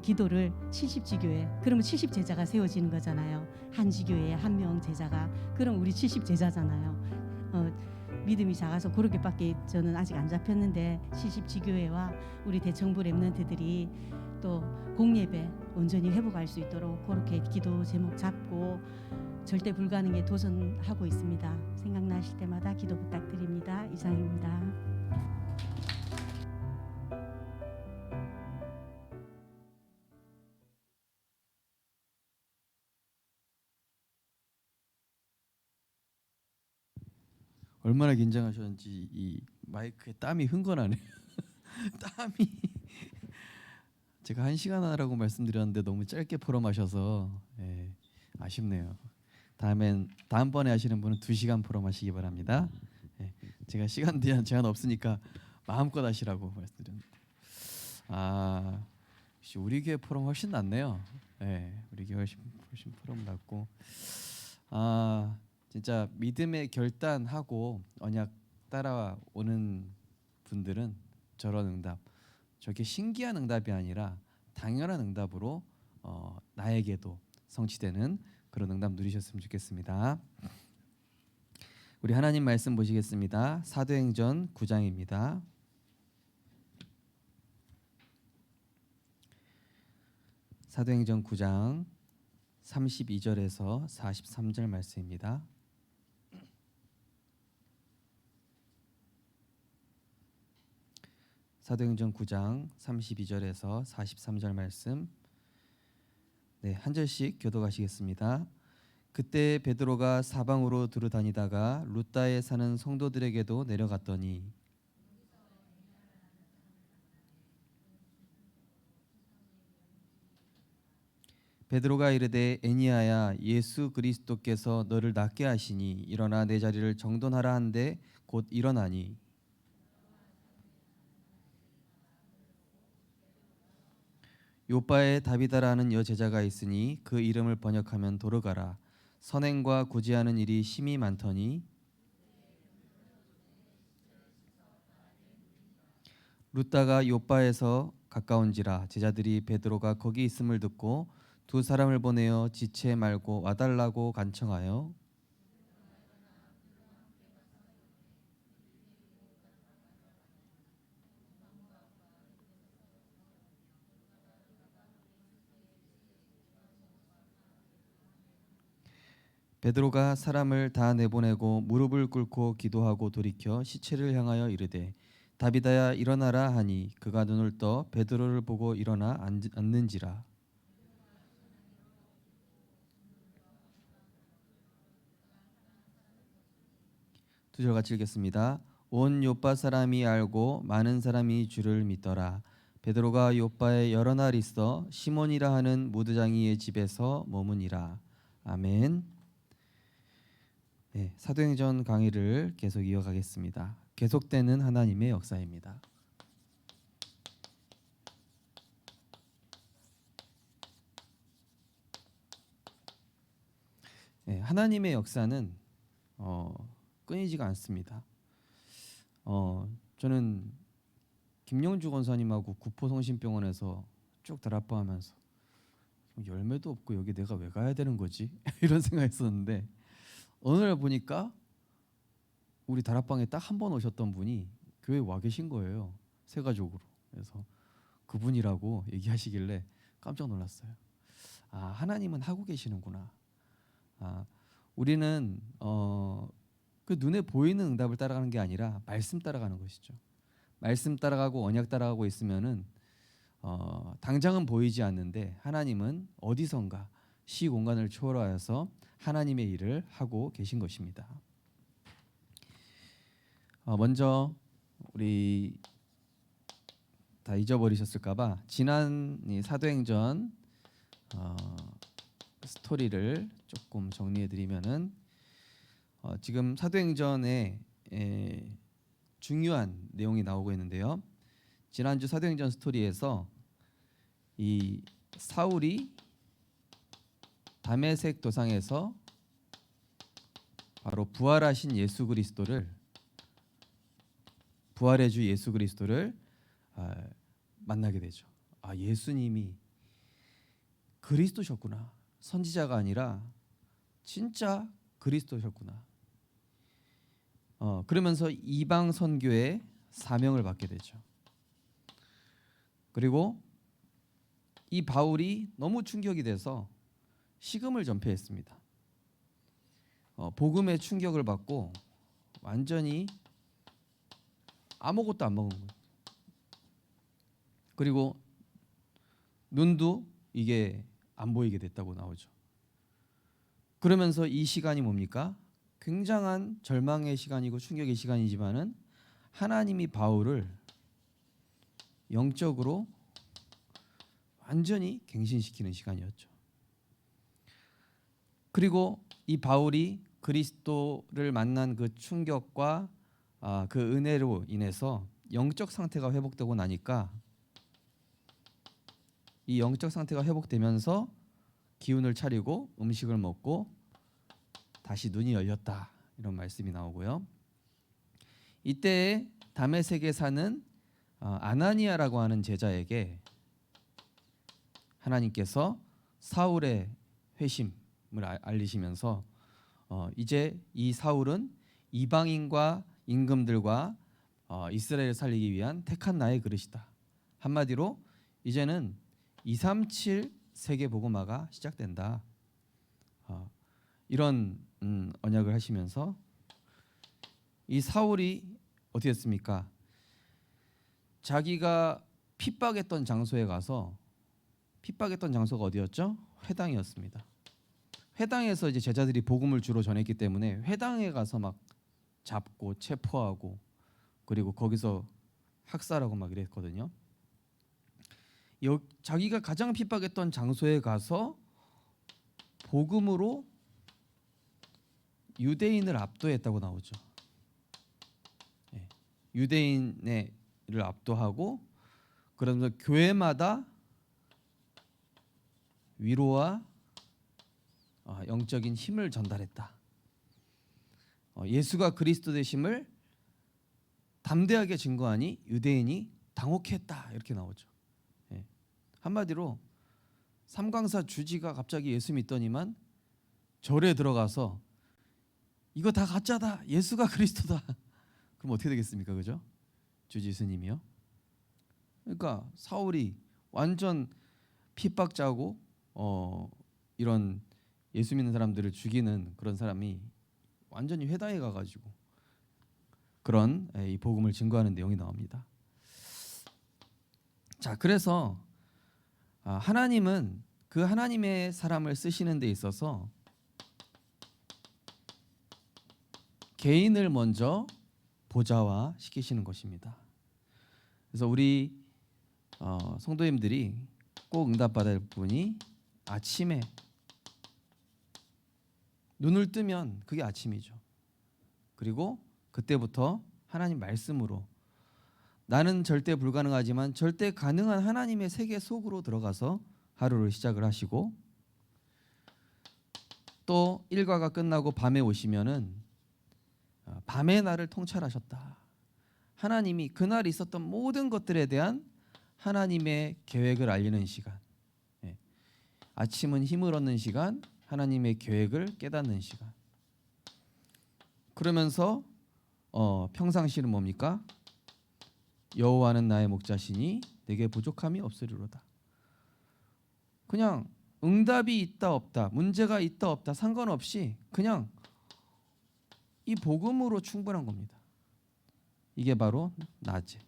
기도를 70지교회 그러면 70제자가 세워지는 거잖아요. 한 지교회에 한 명 제자가 그럼 우리 70제자잖아요. 믿음이 작아서 그렇게밖에 저는 아직 안 잡혔는데 70지교회와 우리 대청부 랩런트들이 또 공예배 온전히 회복할 수 있도록 그렇게 기도 제목 잡고 절대 불가능에 도전하고 있습니다. 생각나실 때마다 기도 부탁드립니다. 이상입니다. 얼마나 긴장하셨는지 이 마이크에 땀이 흥건하네요. 땀이 제가 1시간 하라고 말씀드렸는데 너무 짧게 포럼하셔서 아쉽네요. 다음번에 하시는 분은 2시간 포럼하시기 바랍니다. 제가 시간 제한 없으니까 마음껏 하시라고 말씀드렸는데 역시 우리 교회 포럼 훨씬 낫네요. 우리 교회 훨씬 포럼 낫고 진짜 믿음의 결단하고 언약 따라오는 분들은 저런 응답 저게 신기한 응답이 아니라 당연한 응답으로 나에게도 성취되는 그런 응답 누리셨으면 좋겠습니다. 우리 하나님 말씀 보시겠습니다. 사도행전 9장입니다. 사도행전 9장 32절에서 43절 말씀입니다. 사도행전 9장 32절에서 43절 말씀 한 절씩 교독하시겠습니다. 그때 베드로가 사방으로 두루다니다가 루다에 사는 성도들에게도 내려갔더니 베드로가 이르되 애니야야 예수 그리스도께서 너를 낫게 하시니 일어나 내 자리를 정돈하라 한데 곧 일어나니 요바에 다비다라는 여제자가 있으니 그 이름을 번역하면 도르가라. 선행과 구제하는 일이 심히 많더니 루다가 요바에서 가까운지라 제자들이 베드로가 거기 있음을 듣고 두 사람을 보내어 지체 말고 와달라고 간청하여 베드로가 사람을 다 내보내고 무릎을 꿇고 기도하고 돌이켜 시체를 향하여 이르되 다비다야 일어나라 하니 그가 눈을 떠 베드로를 보고 일어나 앉는지라. 두 절 같이 읽겠습니다. 온 요빠 사람이 알고 많은 사람이 주를 믿더라. 베드로가 요빠에 여러 날 있어 시몬이라 하는 무드장이의 집에서 머무니라. 아멘. 네, 사도행전 강의를 계속 이어가겠습니다. 계속되는 하나님의 역사입니다. 네, 하나님의 역사는 끊이지가 않습니다. 저는 김영주 권사님하고 구포성심병원에서 쭉 다락방하면서 열매도 없고 여기 내가 왜 가야 되는 거지? 이런 생각했었는데 어느 날 보니까 우리 다락방에 딱 한 번 오셨던 분이 교회에 와 계신 거예요. 세 가족으로. 그래서 그분이라고 얘기하시길래 깜짝 놀랐어요. 아, 하나님은 하고 계시는구나. 아, 우리는 그 눈에 보이는 응답을 따라가는 게 아니라 말씀 따라가는 것이죠. 말씀 따라가고 언약 따라가고 있으면은 당장은 보이지 않는데 하나님은 어디선가 시 공간을 초월하여서 하나님의 일을 하고 계신 것입니다. 먼저 우리 다 잊어버리셨을까봐 지난 이 사도행전 스토리를 조금 정리해드리면은 지금 사도행전에 중요한 내용이 나오고 있는데요. 지난주 사도행전 스토리에서 이 사울이 다메섹 도상에서 바로 부활하신 예수 그리스도를 부활의 주 예수 그리스도를 만나게 되죠. 아, 예수님이 그리스도셨구나. 선지자가 아니라 진짜 그리스도셨구나. 그러면서 이방 선교의 사명을 받게 되죠. 그리고 이 바울이 너무 충격이 돼서 식음을 전폐했습니다. 복음의 충격을 받고 완전히 아무것도 안 먹은 거예요. 그리고 눈도 이게 안 보이게 됐다고 나오죠. 그러면서 이 시간이 뭡니까? 굉장한 절망의 시간이고 충격의 시간이지만은 하나님이 바울을 영적으로 완전히 갱신시키는 시간이었죠. 그리고 이 바울이 그리스도를 만난 그 충격과 그 은혜로 인해서 영적 상태가 회복되고 나니까 이 영적 상태가 회복되면서 기운을 차리고 음식을 먹고 다시 눈이 열렸다, 이런 말씀이 나오고요. 이때 다메섹에 사는 아나니아라고 하는 제자에게 하나님께서 사울의 회심을 알리시면서 이제 이 사울은 이방인과 임금들과 이스라엘을 살리기 위한 택한 나의 그릇이다. 한마디로 이제는 237 세계 복음화가 시작된다. 이런 언약을 하시면서 이 사울이 어떻게 했습니까? 자기가 핍박했던 장소에 가서, 핍박했던 장소가 어디였죠? 회당이었습니다. 회당에서 이제 제자들이 복음을 주로 전했기 때문에 회당에 가서 막 잡고 체포하고 그리고 거기서 학살하고 막 이랬거든요. 자기가 가장 핍박했던 장소에 가서 복음으로 유대인을 압도했다고 나오죠. 유대인을 압도하고 그러면서 교회마다 위로와 영적인 힘을 전달했다. 예수가 그리스도 되심을 담대하게 증거하니 유대인이 당혹했다, 이렇게 나오죠. 한마디로 삼광사 주지가 갑자기 예수 믿더니만 절에 들어가서 이거 다 가짜다, 예수가 그리스도다. 그럼 어떻게 되겠습니까? 그죠? 주지 스님이요. 그러니까 사울이 완전 핍박자고 이런 예수 믿는 사람들을 죽이는 그런 사람이 완전히 회당에 가가지고 그런 이 복음을 증거하는 내용이 나옵니다. 자, 그래서 하나님은 그 하나님의 사람을 쓰시는 데 있어서 개인을 먼저 보좌화 시키시는 것입니다. 그래서 우리 성도님들이 꼭 응답받아야 할 부분이 아침에 눈을 뜨면 그게 아침이죠. 그리고 그때부터 하나님 말씀으로 나는 절대 불가능하지만 절대 가능한 하나님의 세계 속으로 들어가서 하루를 시작을 하시고, 또 일과가 끝나고 밤에 오시면은 밤의 날을 통찰하셨다. 하나님이 그날 있었던 모든 것들에 대한 하나님의 계획을 알리는 시간. 아침은 힘을 얻는 시간, 하나님의 계획을 깨닫는 시간. 그러면서 평상시는 뭡니까? 여호와는 나의 목자시니 내게 부족함이 없으리로다. 그냥 응답이 있다 없다, 문제가 있다 없다 상관없이 그냥 이 복음으로 충분한 겁니다. 이게 바로 낮에.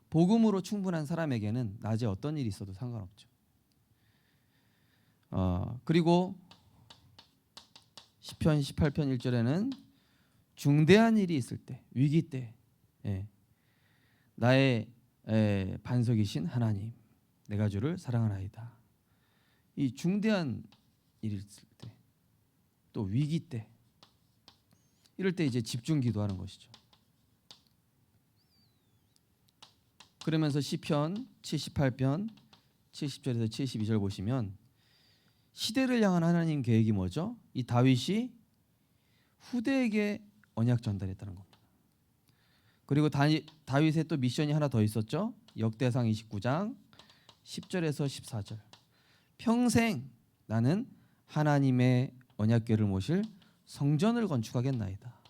복음으로 충분한 사람에게는 낮에 어떤 일이 있어도 상관없죠. 그리고 시편 18편 1절에는 중대한 일이 있을 때, 위기 때 나의 반석이신 하나님, 내가 주를 사랑하나이다. 이 중대한 일이 있을 때, 또 위기 때, 이럴 때 이제 집중 기도하는 것이죠. 그러면서 시편 78편 70절에서 72절 보시면 시대를 향한 하나님 계획이 뭐죠? 이 다윗이 후대에게 언약 전달했다는 겁니다. 그리고 다윗의 또 미션이 하나 더 있었죠. 역대상 29장 10절에서 14절. 평생 나는 하나님의 언약궤를 모실 성전을 건축하겠나이다.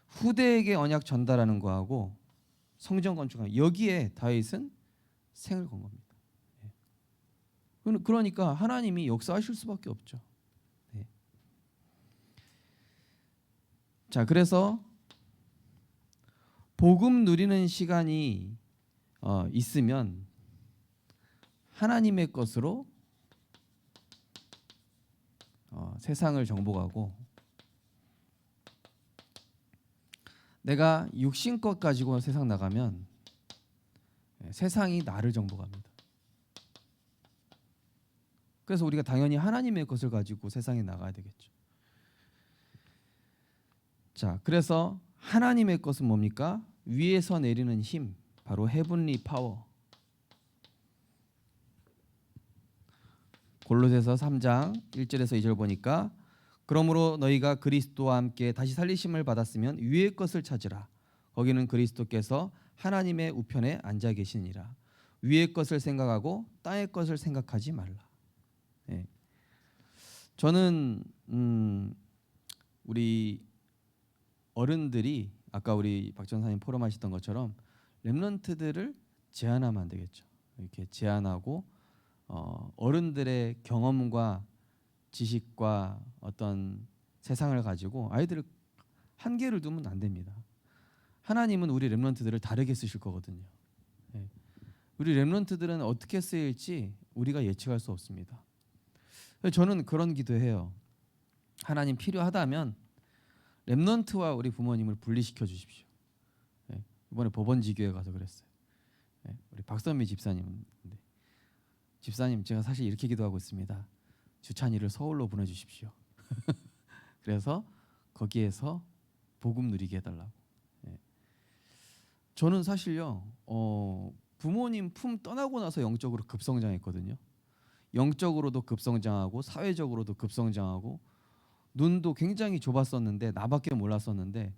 후대에게 언약 전달하는 거하고 성전 건축하는, 여기에 다윗은 생을 건 겁니다. 그러니까 하나님이 역사하실 수밖에 없죠. 자, 그래서 복음 누리는 시간이 있으면 하나님의 것으로 세상을 정복하고, 내가 육신 것 가지고 세상 나가면 세상이 나를 정복합니다. 그래서 우리가 당연히 하나님의 것을 가지고 세상에 나가야 되겠죠. 자, 그래서 하나님의 것은 뭡니까? 위에서 내리는 힘, 바로 헤븐리 파워. 골로새서 3장 1절에서 2절 보니까 그러므로 너희가 그리스도와 함께 다시 살리심을 받았으면 위의 것을 찾으라. 거기는 그리스도께서 하나님의 우편에 앉아 계시니라. 위의 것을 생각하고 땅의 것을 생각하지 말라. 저는 우리 어른들이 아까 우리 박 전사님 포럼하셨던 것처럼 렘넌트들을 제한하면 안 되겠죠. 이렇게 제한하고 어른들의 경험과 지식과 어떤 세상을 가지고 아이들을 한계를 두면 안 됩니다. 하나님은 우리 렘넌트들을 다르게 쓰실 거거든요. 우리 렘넌트들은 어떻게 쓰일지 우리가 예측할 수 없습니다. 저는 그런 기도해요. 하나님 필요하다면 렘넌트와 우리 부모님을 분리시켜 주십시오. 이번에 법원지교에 가서 그랬어요. 우리 박선미 집사님, 집사님 제가 사실 이렇게 기도하고 있습니다. 주찬이를 서울로 보내주십시오. 그래서 거기에서 복음 누리게 해달라고. 저는 사실요 부모님 품 떠나고 나서 영적으로 급성장했거든요. 영적으로도 급성장하고 사회적으로도 급성장하고, 눈도 굉장히 좁았었는데 나밖에 몰랐었는데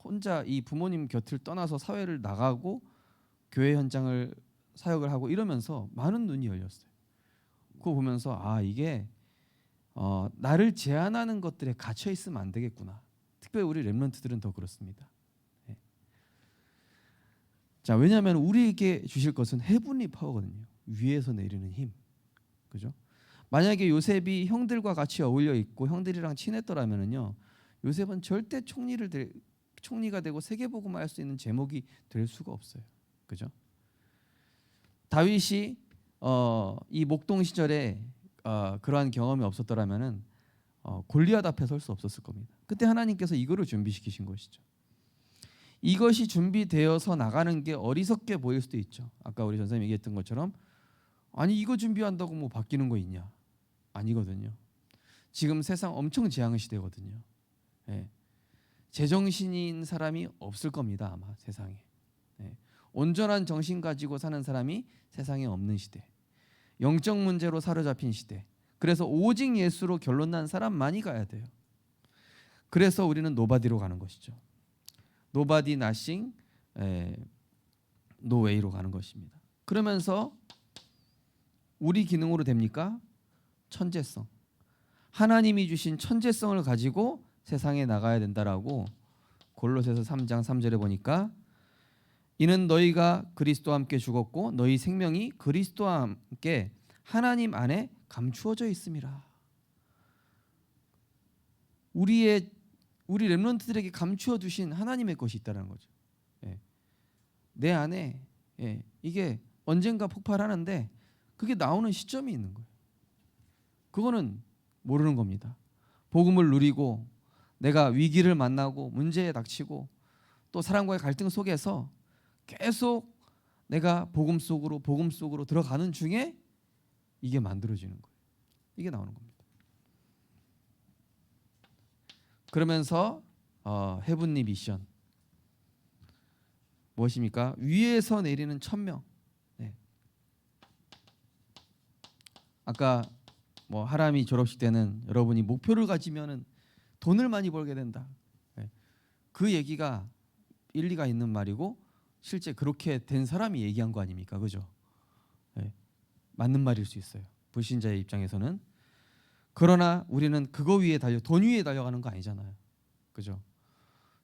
혼자 이 부모님 곁을 떠나서 사회를 나가고 교회 현장을 사역을 하고 이러면서 많은 눈이 열렸어요. 그거 보면서 이게 나를 제한하는 것들에 갇혀 있으면 안 되겠구나. 특별히 우리 렘넌트들은 더 그렇습니다. 예. 자, 왜냐하면 우리에게 주실 것은 헤븐리 파워거든요. 위에서 내리는 힘, 그죠? 만약에 요셉이 형들과 같이 어울려 있고 형들이랑 친했더라면은요, 요셉은 절대 총리가 되고 세계복음을 할 수 있는 제목이 될 수가 없어요, 그죠? 다윗이 이 목동 시절에 그러한 경험이 없었더라면은 골리앗 앞에 설 수 없었을 겁니다. 그때 하나님께서 이거를 준비시키신 것이죠. 이것이 준비되어서 나가는 게 어리석게 보일 수도 있죠. 아까 우리 전사님 얘기했던 것처럼 아니 이거 준비한다고 뭐 바뀌는 거 있냐? 아니거든요. 지금 세상 엄청 재앙 시대거든요. 예. 제정신인 사람이 없을 겁니다, 아마 세상에. 예. 온전한 정신 가지고 사는 사람이 세상에 없는 시대. 영적 문제로 사로잡힌 시대. 그래서 오직 예수로 결론 난 사람만이 가야 돼요. 그래서 우리는 노바디로 가는 것이죠. 노바디 나싱 노웨이로 가는 것입니다. 그러면서 우리 기능으로 됩니까? 천재성. 하나님이 주신 천재성을 가지고 세상에 나가야 된다라고 골로새서 3장 3절에 보니까 이는 너희가 그리스도와 함께 죽었고 너희 생명이 그리스도와 함께 하나님 안에 감추어져 있음이라. 우리 렘넌트들에게 감추어 두신 하나님의 것이 있다는 거죠. 예. 내 안에 이게 언젠가 폭발하는데 그게 나오는 시점이 있는 거예요. 그거는 모르는 겁니다. 복음을 누리고 내가 위기를 만나고 문제에 닥치고 또 사람과의 갈등 속에서 계속 내가 복음 속으로 들어가는 중에 이게 만들어지는 거예요. 이게 나오는 겁니다. 그러면서 헤븐리 미션 무엇입니까? 위에서 내리는 천명. 네. 아까 뭐 하람이 졸업식 때는 여러분이 목표를 가지면은 돈을 많이 벌게 된다. 네. 그 얘기가 일리가 있는 말이고 실제 그렇게 된 사람이 얘기한 거 아닙니까, 그죠? 네. 맞는 말일 수 있어요. 불신자의 입장에서는. 그러나 우리는 그거 위에 돈 위에 달려가는 거 아니잖아요, 그죠?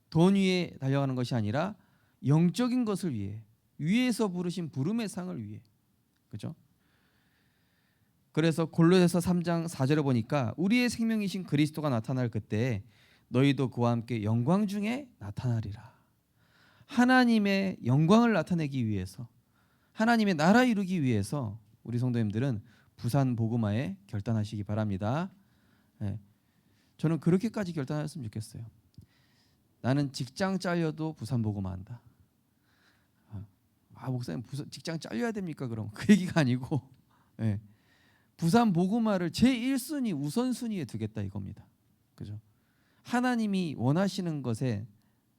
돈 위에 달려가는 것이 아니라 영적인 것을 위해 위에서 부르신 부름의 상을 위해, 그죠? 그래서 골로새서 3장 4절에 보니까 우리의 생명이신 그리스도가 나타날 그때 너희도 그와 함께 영광 중에 나타나리라. 하나님의 영광을 나타내기 위해서 하나님의 나라 이루기 위해서 우리 성도님들은 부산 복음화에 결단하시기 바랍니다. 네. 저는 그렇게까지 결단하셨으면 좋겠어요. 나는 직장 잘려도 부산 복음화한다. 목사님 직장 잘려야 됩니까? 그럼 그 얘기가 아니고 네. 부산 복음화를 제1순위 우선순위에 두겠다 이겁니다. 그죠? 하나님이 원하시는 것에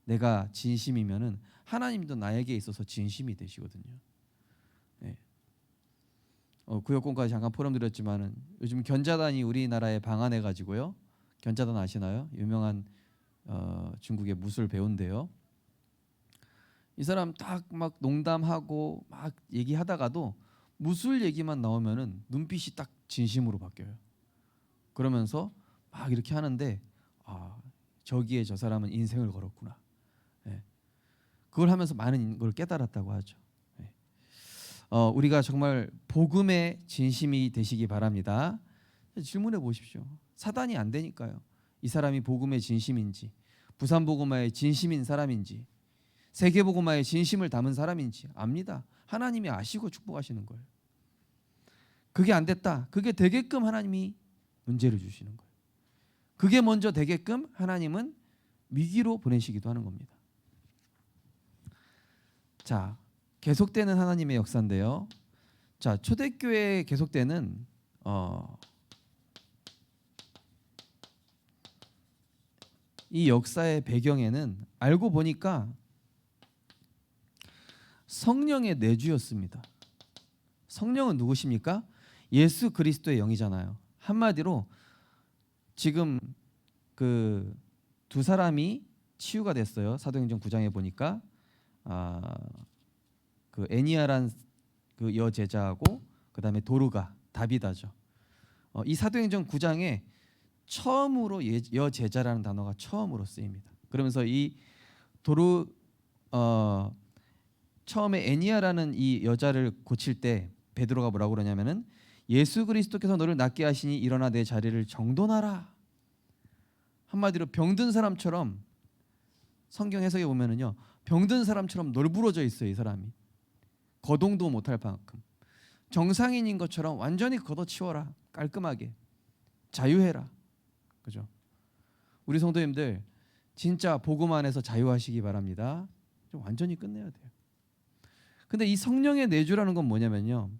내가 진심이면은 하나님도 나에게 있어서 진심이 되시거든요. 네. 구역공까지 잠깐 포럼 드렸지만은 요즘 견자단이 우리나라에 방한해 가지고요. 견자단 아시나요? 유명한 중국의 무술 배우인데요. 이 사람 딱 막 농담하고 막 얘기하다가도 무술 얘기만 나오면은 눈빛이 딱 진심으로 바뀌어요. 그러면서 막 이렇게 하는데 저기에 저 사람은 인생을 걸었구나. 네. 그걸 하면서 많은 걸 깨달았다고 하죠. 네. 우리가 정말 복음의 진심이 되시기 바랍니다. 질문해 보십시오. 사단이 안 되니까요. 이 사람이 복음의 진심인지, 부산 복음화의 진심인 사람인지, 세계 복음화의 진심을 담은 사람인지 압니다. 하나님이 아시고 축복하시는 거예요. 그게 안 됐다. 그게 되게끔 하나님이 문제를 주시는 거예요. 그게 먼저 되게끔 하나님은 위기로 보내시기도 하는 겁니다. 자, 계속되는 하나님의 역사인데요. 자, 초대교회 계속되는 이 역사의 배경에는 알고 보니까 성령의 내주였습니다. 성령은 누구십니까? 예수 그리스도의 영이잖아요. 한마디로 지금 그 두 사람이 치유가 됐어요. 사도행전 9장에 보니까 그 애니아란 그 여제자하고 그다음에 도르가 다비다죠. 이 사도행전 9장에 처음으로 여제자라는 단어가 처음으로 쓰입니다. 그러면서 이 도르 처음에 애니아라는 이 여자를 고칠 때 베드로가 뭐라고 그러냐면은 예수 그리스도께서 너를 낫게 하시니 일어나 내 자리를 정돈하라. 한마디로 병든 사람처럼 성경 해석에 보면은요 병든 사람처럼 널브러져 있어요. 이 사람이 거동도 못할 만큼 정상인인 것처럼 완전히 걷어치워라. 깔끔하게 자유해라. 그죠? 우리 성도님들 진짜 복음 안에서 자유하시기 바랍니다. 좀 완전히 끝내야 돼요. 근데 이 성령의 내주라는 건 뭐냐면요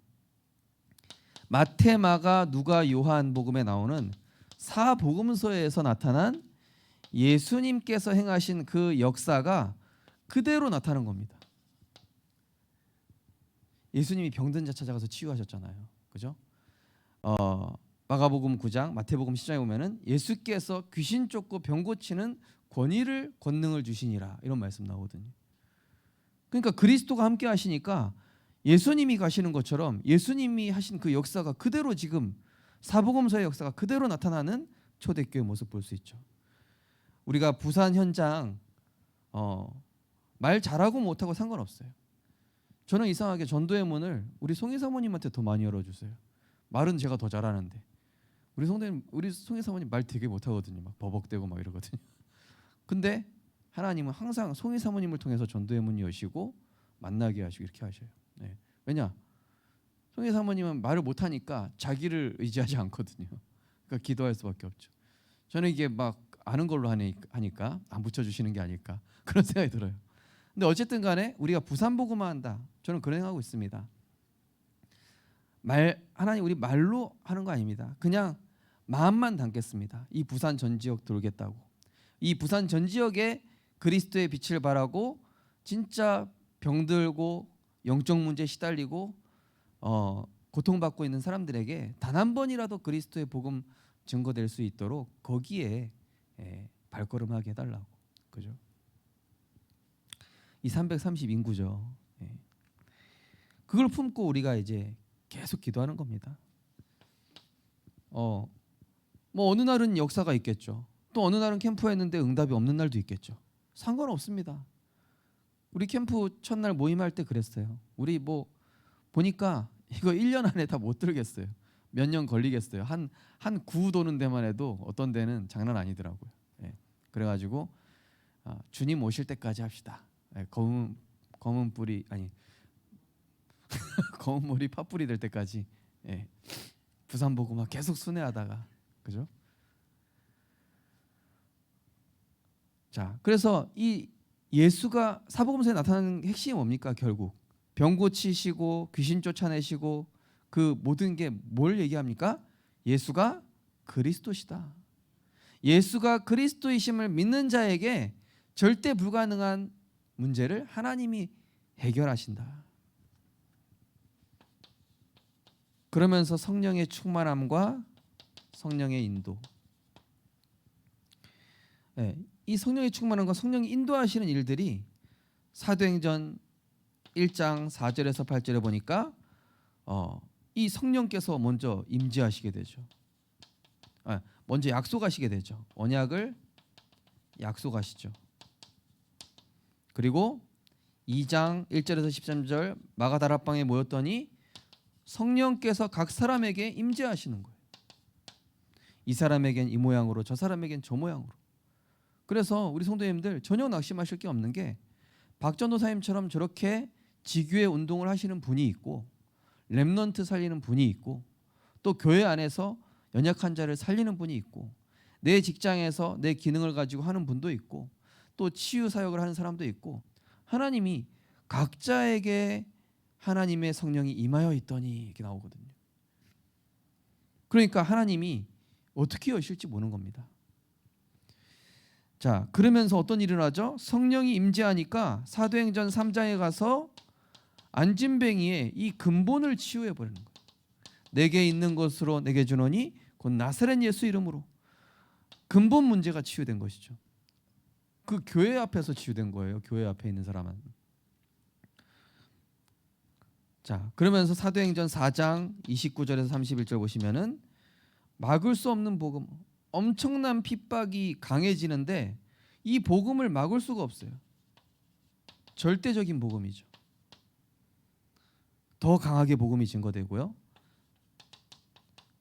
마태, 마가, 누가, 요한 복음에 나오는 사복음서에서 나타난 예수님께서 행하신 그 역사가 그대로 나타나는 겁니다. 예수님이 병든 자 찾아가서 치유하셨잖아요. 그죠? 마가복음 9장, 마태복음 10장에 보면은 예수께서 귀신 쫓고 병 고치는 권위를 권능을 주시니라 이런 말씀 나오거든요. 그러니까 그리스도가 함께 하시니까 예수님이 가시는 것처럼 예수님이 하신 그 역사가 그대로 지금 사복음서의 역사가 그대로 나타나는 초대교회 모습 볼 수 있죠. 우리가 부산 현장 말 잘하고 못하고 상관없어요. 저는 이상하게 전도의 문을 우리 송희 사모님한테 더 많이 열어주세요. 말은 제가 더 잘하는데 우리 송희 사모님 말 되게 못하거든요. 막 버벅대고 막 이러거든요. 근데 하나님은 항상 송희 사모님을 통해서 전도의 문 여시고 만나게 하시고 이렇게 하셔요. 네. 왜냐? 송희 사모님은 말을 못하니까 자기를 의지하지 않거든요. 그러니까 기도할 수밖에 없죠. 저는 이게 막 아는 걸로 하니까 안 붙여주시는 게 아닐까 그런 생각이 들어요. 근데 어쨌든 간에 우리가 부산 복음화 한다. 저는 그런 생각하고 있습니다. 하나님 우리 말로 하는 거 아닙니다. 그냥 마음만 담겠습니다. 이 부산 전 지역 돌겠다고. 이 부산 전 지역에 그리스도의 빛을 발하고 진짜 병들고 영적 문제에 시달리고 고통받고 있는 사람들에게 단 한 번이라도 그리스도의 복음 증거될 수 있도록 거기에 발걸음하게 해달라고. 그죠? 이 330 인구죠. 그걸 품고 우리가 이제 계속 기도하는 겁니다. 뭐 어느 날은 역사가 있겠죠. 또 어느 날은 캠프했는데 응답이 없는 날도 있겠죠. 상관없습니다. 우리 캠프 첫날 모임할 때 그랬어요. 우리 뭐 보니까 이거 1년 안에 다 못 들겠어요. 몇 년 걸리겠어요. 한 구 도는 데만 해도 어떤 데는 장난 아니더라고요. 그래가지고 주님 오실 때까지 합시다. 검은 뿌리 아니 검은 머리 팥뿌리 될 때까지 부산 복음화 계속 순회하다가 그죠? 자, 그래서 이 예수가 사복음서에 나타나는 핵심이 뭡니까? 결국 병 고치시고 귀신 쫓아내시고 그 모든 게 뭘 얘기합니까? 예수가 그리스도시다. 예수가 그리스도이심을 믿는 자에게 절대 불가능한 문제를 하나님이 해결하신다. 그러면서 성령의 충만함과 성령의 인도. 이 성령의 충만함과 성령이 인도하시는 일들이 사도행전 1장 4절에서 8절에 보니까 이 성령께서 먼저 임재하시게 되죠. 먼저 약속하시게 되죠. 언약을 약속하시죠. 그리고 2장 1절에서 13절 마가다락방에 모였더니 성령께서 각 사람에게 임재하시는 거예요. 이 사람에겐 이 모양으로 저 사람에겐 저 모양으로. 그래서 우리 성도님들 전혀 낙심하실 게 없는 게 박전도사님처럼 저렇게 지교회 운동을 하시는 분이 있고 렘넌트 살리는 분이 있고 또 교회 안에서 연약한 자를 살리는 분이 있고 내 직장에서 내 기능을 가지고 하는 분도 있고 또 치유 사역을 하는 사람도 있고 하나님이 각자에게 하나님의 성령이 임하여 있더니 이렇게 나오거든요. 그러니까 하나님이 어떻게 여실지 모르는 겁니다. 자, 그러면서 어떤 일이 일어나죠? 성령이 임재하니까 사도행전 3장에 가서 안진뱅이의 이 근본을 치유해 버리는 거예요. 내게 있는 것으로 내게 주노니 곧 나사렛 예수 이름으로. 근본 문제가 치유된 것이죠. 그 교회 앞에서 치유된 거예요. 교회 앞에 있는 사람은. 자, 그러면서 사도행전 4장 29절에서 31절 보시면은 막을 수 없는 복음, 엄청난 핍박이 강해지는데 이 복음을 막을 수가 없어요. 절대적인 복음이죠. 더 강하게 복음이 증거되고요.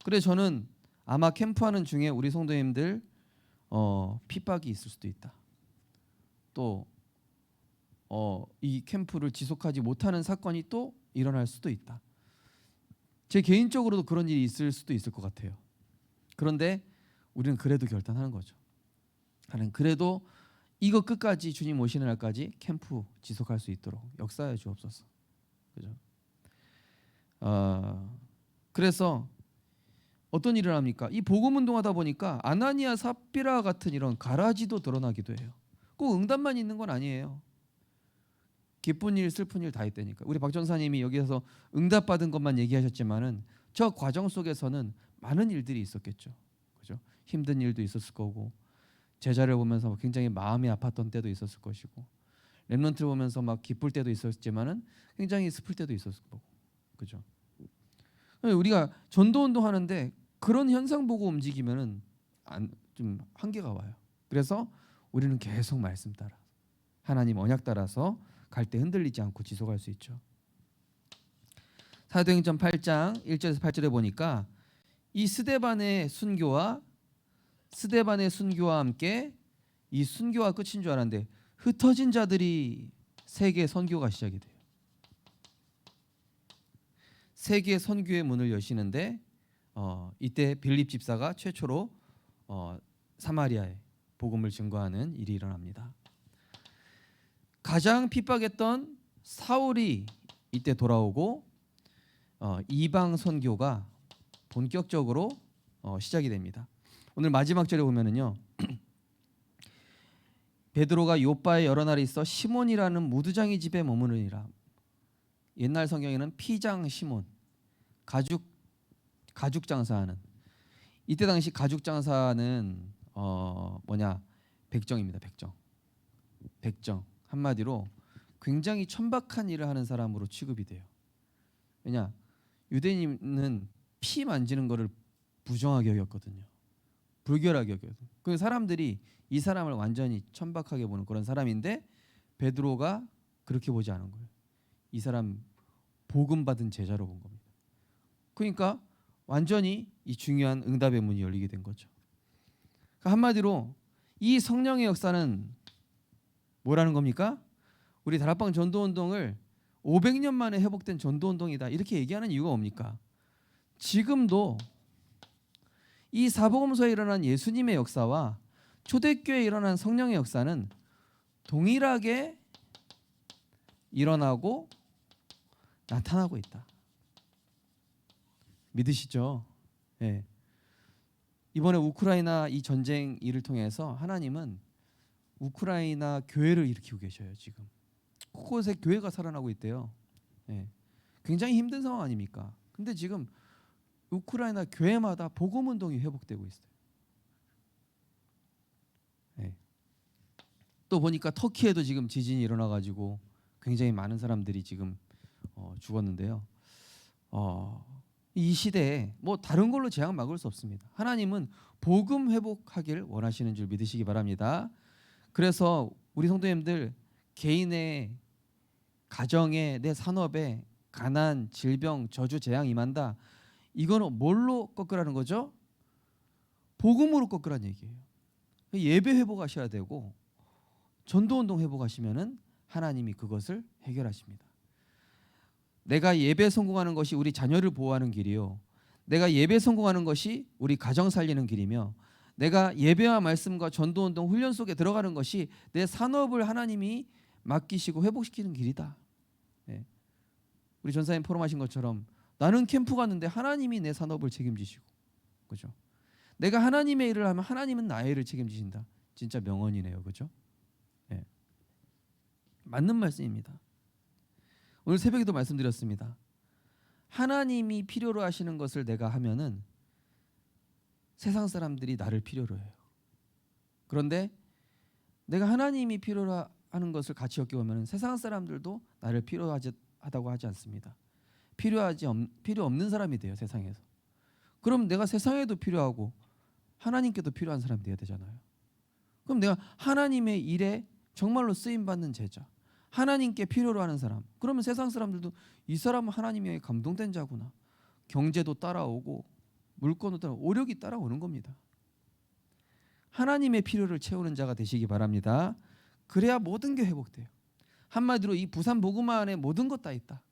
그래서 저는 아마 캠프하는 중에 우리 성도님들 핍박이 있을 수도 있다. 또 이 캠프를 지속하지 못하는 사건이 또 일어날 수도 있다. 제 개인적으로도 그런 일이 있을 수도 있을 것 같아요. 그런데 우리는 그래도 결단하는 거죠. 하나님, 그래도 이거 끝까지 주님 오시는 날까지 캠프 지속할 수 있도록 역사해 주옵소서. 그죠? 그래서 어떤 일을 합니까? 이 복음 운동하다 보니까 아나니아 삽비라 같은 이런 가라지도 드러나기도 해요. 꼭 응답만 있는 건 아니에요. 기쁜 일, 슬픈 일 다 있다니까. 우리 박 전사님이 여기서 응답받은 것만 얘기하셨지만은 저 과정 속에서는 많은 일들이 있었겠죠. 그죠? 힘든 일도 있었을 거고, 제자를 보면서 굉장히 마음이 아팠던 때도 있었을 것이고, 렘넌트를 보면서 막 기쁠 때도 있었지만은 굉장히 슬플 때도 있었을 거고, 그죠? 우리가 전도 운동하는데 그런 현상 보고 움직이면은 좀 한계가 와요. 그래서 우리는 계속 말씀 따라, 하나님 언약 따라서 갈 때 흔들리지 않고 지속할 수 있죠. 사도행전 8장 1절에서 8절에 보니까 이 스데반의 순교와 함께 이 순교가 끝인 줄 알았는데 흩어진 자들이 세계 선교가 시작이 돼요. 세계 선교의 문을 여시는데 이때 빌립 집사가 최초로 사마리아에 복음을 증거하는 일이 일어납니다. 가장 핍박했던 사울이 이때 돌아오고 이방 선교가 본격적으로 시작이 됩니다. 오늘 마지막 절에 보면은요, 베드로가 요빠에 여러 날이 있어 시몬이라는 무두장이 집에 머무르니라. 옛날 성경에는 피장 시몬, 가죽 장사하는. 이때 당시 가죽 장사는 백정입니다. 백정. 한마디로 굉장히 천박한 일을 하는 사람으로 취급이 돼요. 왜냐, 유대인은 피 만지는 거를 부정하게 여겼거든요. 불결하게 여겼거든요. 그 사람들이 이 사람을 완전히 천박하게 보는 그런 사람인데 베드로가 그렇게 보지 않은 거예요. 이 사람 복음 받은 제자로 본 겁니다. 그러니까 완전히 이 중요한 응답의 문이 열리게 된 거죠. 그러니까 한마디로 이 성령의 역사는 뭐라는 겁니까? 우리 다락방 전도운동을 500년 만에 회복된 전도운동이다 이렇게 얘기하는 이유가 뭡니까? 지금도 이 사복음서에 일어난 예수님의 역사와 초대교회에 일어난 성령의 역사는 동일하게 일어나고 나타나고 있다. 믿으시죠? 예. 이번에 우크라이나 이 전쟁 일을 통해서 하나님은 우크라이나 교회를 일으키고 계셔요. 지금 곳곳에 교회가 살아나고 있대요. 예. 굉장히 힘든 상황 아닙니까? 근데 지금 우크라이나 교회마다 복음 운동이 회복되고 있어요. 예. 또 보니까 터키에도 지금 지진이 일어나 가지고 굉장히 많은 사람들이 지금 죽었는데요. 이 시대에 뭐 다른 걸로 재앙 막을 수 없습니다. 하나님은 복음 회복하길 원하시는 줄 믿으시기 바랍니다. 그래서 우리 성도님들 개인의 가정에 내 산업에 가난, 질병, 저주, 재앙 임한다. 이거는 뭘로 꺾으라는 거죠? 복음으로 꺾으라는 얘기예요. 예배 회복하셔야 되고 전도운동 회복하시면은 하나님이 그것을 해결하십니다. 내가 예배 성공하는 것이 우리 자녀를 보호하는 길이요, 내가 예배 성공하는 것이 우리 가정 살리는 길이며, 내가 예배와 말씀과 전도운동 훈련 속에 들어가는 것이 내 산업을 하나님이 맡기시고 회복시키는 길이다. 네. 우리 전사님 포럼하신 것처럼 나는 캠프 갔는데 하나님이 내 산업을 책임지시고, 그죠? 내가 하나님의 일을 하면 하나님은 나의 일을 책임지신다. 진짜 명언이네요, 그죠? 네. 맞는 말씀입니다. 오늘 새벽에도 말씀드렸습니다. 하나님이 필요로 하시는 것을 내가 하면은 세상 사람들이 나를 필요로 해요. 그런데 내가 하나님이 필요로 하는 것을 같이 엮여보면 세상 사람들도 나를 필요하다고 하지 않습니다. 필요 없는 사람이 돼요, 세상에서. 그럼 내가 세상에도 필요하고 하나님께도 필요한 사람이 돼야 되잖아요. 그럼 내가 하나님의 일에 정말로 쓰임 받는 제자, 하나님께 필요로 하는 사람. 그러면 세상 사람들도 이 사람은 하나님에 감동된 자구나. 경제도 따라오고 물건도 따라오고 오력이 따라오는 겁니다. 하나님의 필요를 채우는 자가 되시기 바랍니다. 그래야 모든 게 회복돼요. 한마디로 이 부산 복음 안에 모든 것 다 있다.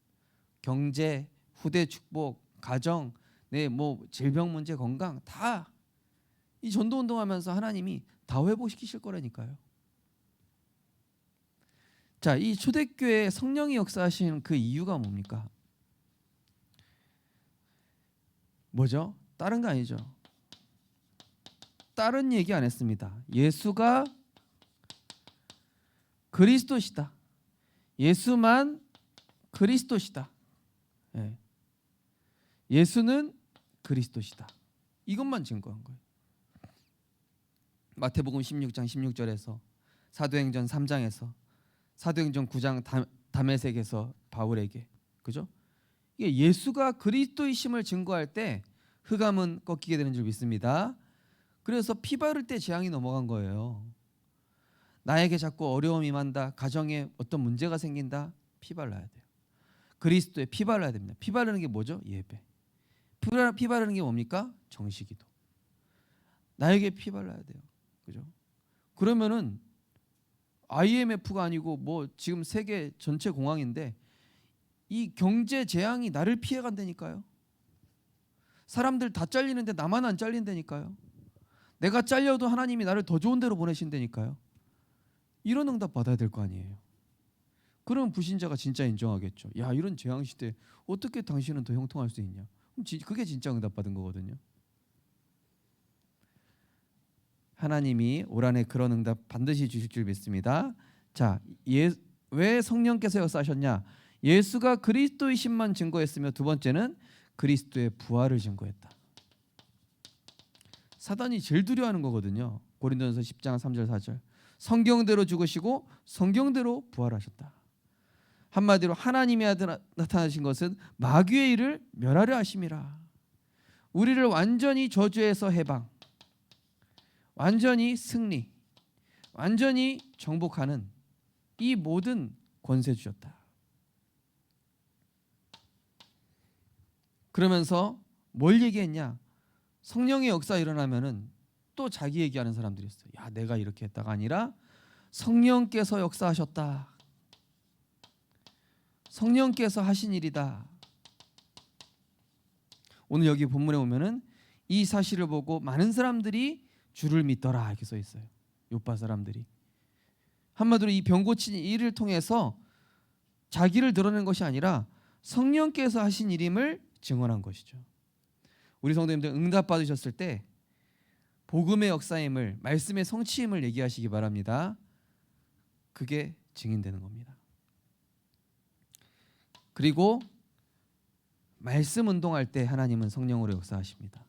경제, 후대 축복, 가정, 뭐 질병 문제, 건강 다 이 전도 운동하면서 하나님이 다 회복시키실 거라니까요. 자, 이 초대교회 성령이 역사하시는 그 이유가 뭡니까? 뭐죠? 다른 거 아니죠. 다른 얘기 안 했습니다. 예수가 그리스도시다. 예수만 그리스도시다. 예. 예수는 그리스도시다. 이것만 증거한 거예요. 마태복음 16장 16절에서 사도행전 3장에서 사도행전 9장 다메섹에서 바울에게, 그죠? 이게 예수가 그리스도이심을 증거할 때 흑암은 꺾이게 되는 줄 믿습니다. 그래서 피 바를 때 재앙이 넘어간 거예요. 나에게 자꾸 어려움이 임한다, 가정에 어떤 문제가 생긴다, 피 발라야 돼요. 그리스도에 피 발라야 됩니다. 피 바르는 게 뭐죠? 예배. 피 바르는 게 뭡니까? 정식기도. 나에게 피 발라야 돼요. 그죠? 그러면은 IMF가 아니고 뭐 지금 세계 전체 공황인데 이 경제 재앙이 나를 피해 간다니까요. 사람들 다 잘리는데 나만 안 잘린다니까요. 내가 잘려도 하나님이 나를 더 좋은 데로 보내신다니까요. 이런 응답 받아야 될 거 아니에요. 그럼 불신자가 진짜 인정하겠죠. 야, 이런 재앙 시대 어떻게 당신은 더 형통할 수 있냐. 그게 진짜 응답 받은 거거든요. 하나님이 올 한해 그런 응답 반드시 주실 줄 믿습니다. 자, 왜 성령께서 역사하셨냐? 예수가 그리스도이심만 증거했으며 두 번째는 그리스도의 부활을 증거했다. 사단이 제일 두려워하는 거거든요. 고린도전서 10장 3절 4절. 성경대로 죽으시고 성경대로 부활하셨다. 한마디로 하나님의 아들 나타나신 것은 마귀의 일을 멸하려 하심이라. 우리를 완전히 저주에서 해방, 완전히 승리, 완전히 정복하는 이 모든 권세 주셨다. 그러면서 뭘 얘기했냐? 성령의 역사 일어나면은 또 자기 얘기하는 사람들이 있어요. 야, 내가 이렇게 했다가 아니라 성령께서 역사하셨다. 성령께서 하신 일이다. 오늘 여기 본문에 보면은 이 사실을 보고 많은 사람들이 주를 믿더라 이렇게 써 있어요. 요파 사람들이. 한마디로 이 병 고친 일을 통해서 자기를 드러낸 것이 아니라 성령께서 하신 일임을 증언한 것이죠. 우리 성도님들 응답 받으셨을 때 복음의 역사임을, 말씀의 성취임을 얘기하시기 바랍니다. 그게 증인되는 겁니다. 그리고 말씀 운동할 때 하나님은 성령으로 역사하십니다.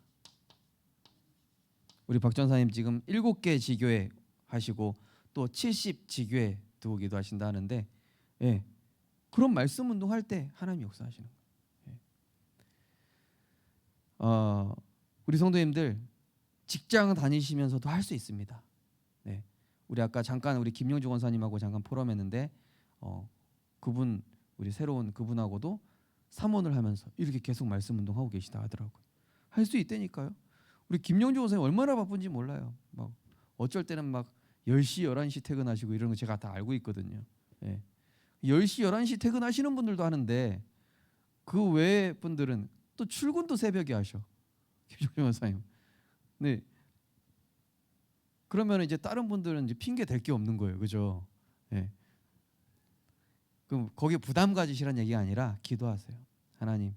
우리 박 전사님 지금 7개 지교회 하시고 또 70 지교회 두고 기도하신다 하는데, 예, 그런 말씀 운동할 때 하나님 역사하시는 거예요. 예. 우리 성도님들 직장 다니시면서도 할 수 있습니다. 네, 우리 아까 잠깐 우리 김용주 권사님하고 잠깐 포럼했는데 그분 우리 새로운 그분하고도 삼원을 하면서 이렇게 계속 말씀 운동하고 계시다 하더라고요. 할 수 있다니까요. 우리 김용주 권사님 얼마나 바쁜지 몰라요. 막 어쩔 때는 막 10시 11시 퇴근하시고 이런 거 제가 다 알고 있거든요. 예. 10시 11시 퇴근하시는 분들도 하는데 그 외의 분들은 또 출근도 새벽에 하셔. 김용주 권사님. 네. 그러면 이제 다른 분들은 이제 핑계 댈 게 없는 거예요. 그죠? 예. 그럼 거기에 부담 가지시라는 얘기가 아니라 기도하세요. 하나님,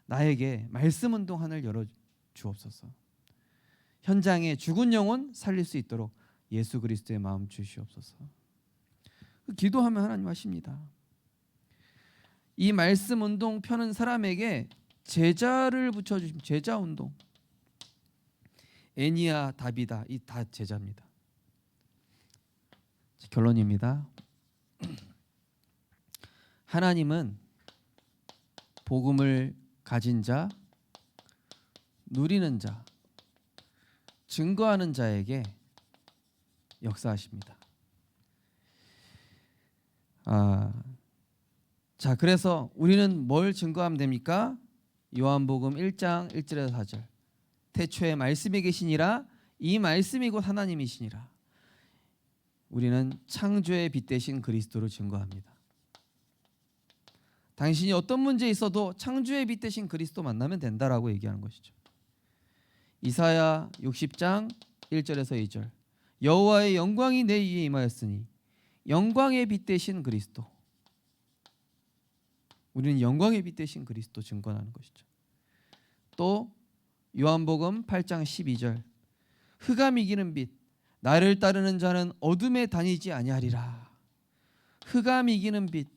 나에게 말씀 운동 하늘 열어 주옵소서. 현장에 죽은 영혼 살릴 수 있도록 예수 그리스도의 마음 주시옵소서. 기도하면 하나님 하십니다. 이 말씀 운동 펴는 사람에게 제자를 붙여주시면 제자 운동. 애니야, 다비다, 이 다 제자입니다. 결론입니다. 하나님은 복음을 가진 자, 누리는 자, 증거하는 자에게 역사하십니다. 자, 그래서 우리는 뭘 증거하면 됩니까? 요한복음 1장 1절에서 4절. 태초에 말씀이 계시니라, 이 말씀이 곧 하나님이시니라. 우리는 창조의 빛 대신 그리스도를 증거합니다. 당신이 어떤 문제에 있어도 창조의 빛 대신 그리스도 만나면 된다라고 얘기하는 것이죠. 이사야 60장 1절에서 2절. 여호와의 영광이 내 위에 임하였으니 영광의 빛 대신 그리스도. 우리는 영광의 빛 대신 그리스도 증거하는 것이죠. 또 요한복음 8장 12절. 흑암 이기는 빛, 나를 따르는 자는 어둠에 다니지 아니하리라. 흑암 이기는 빛.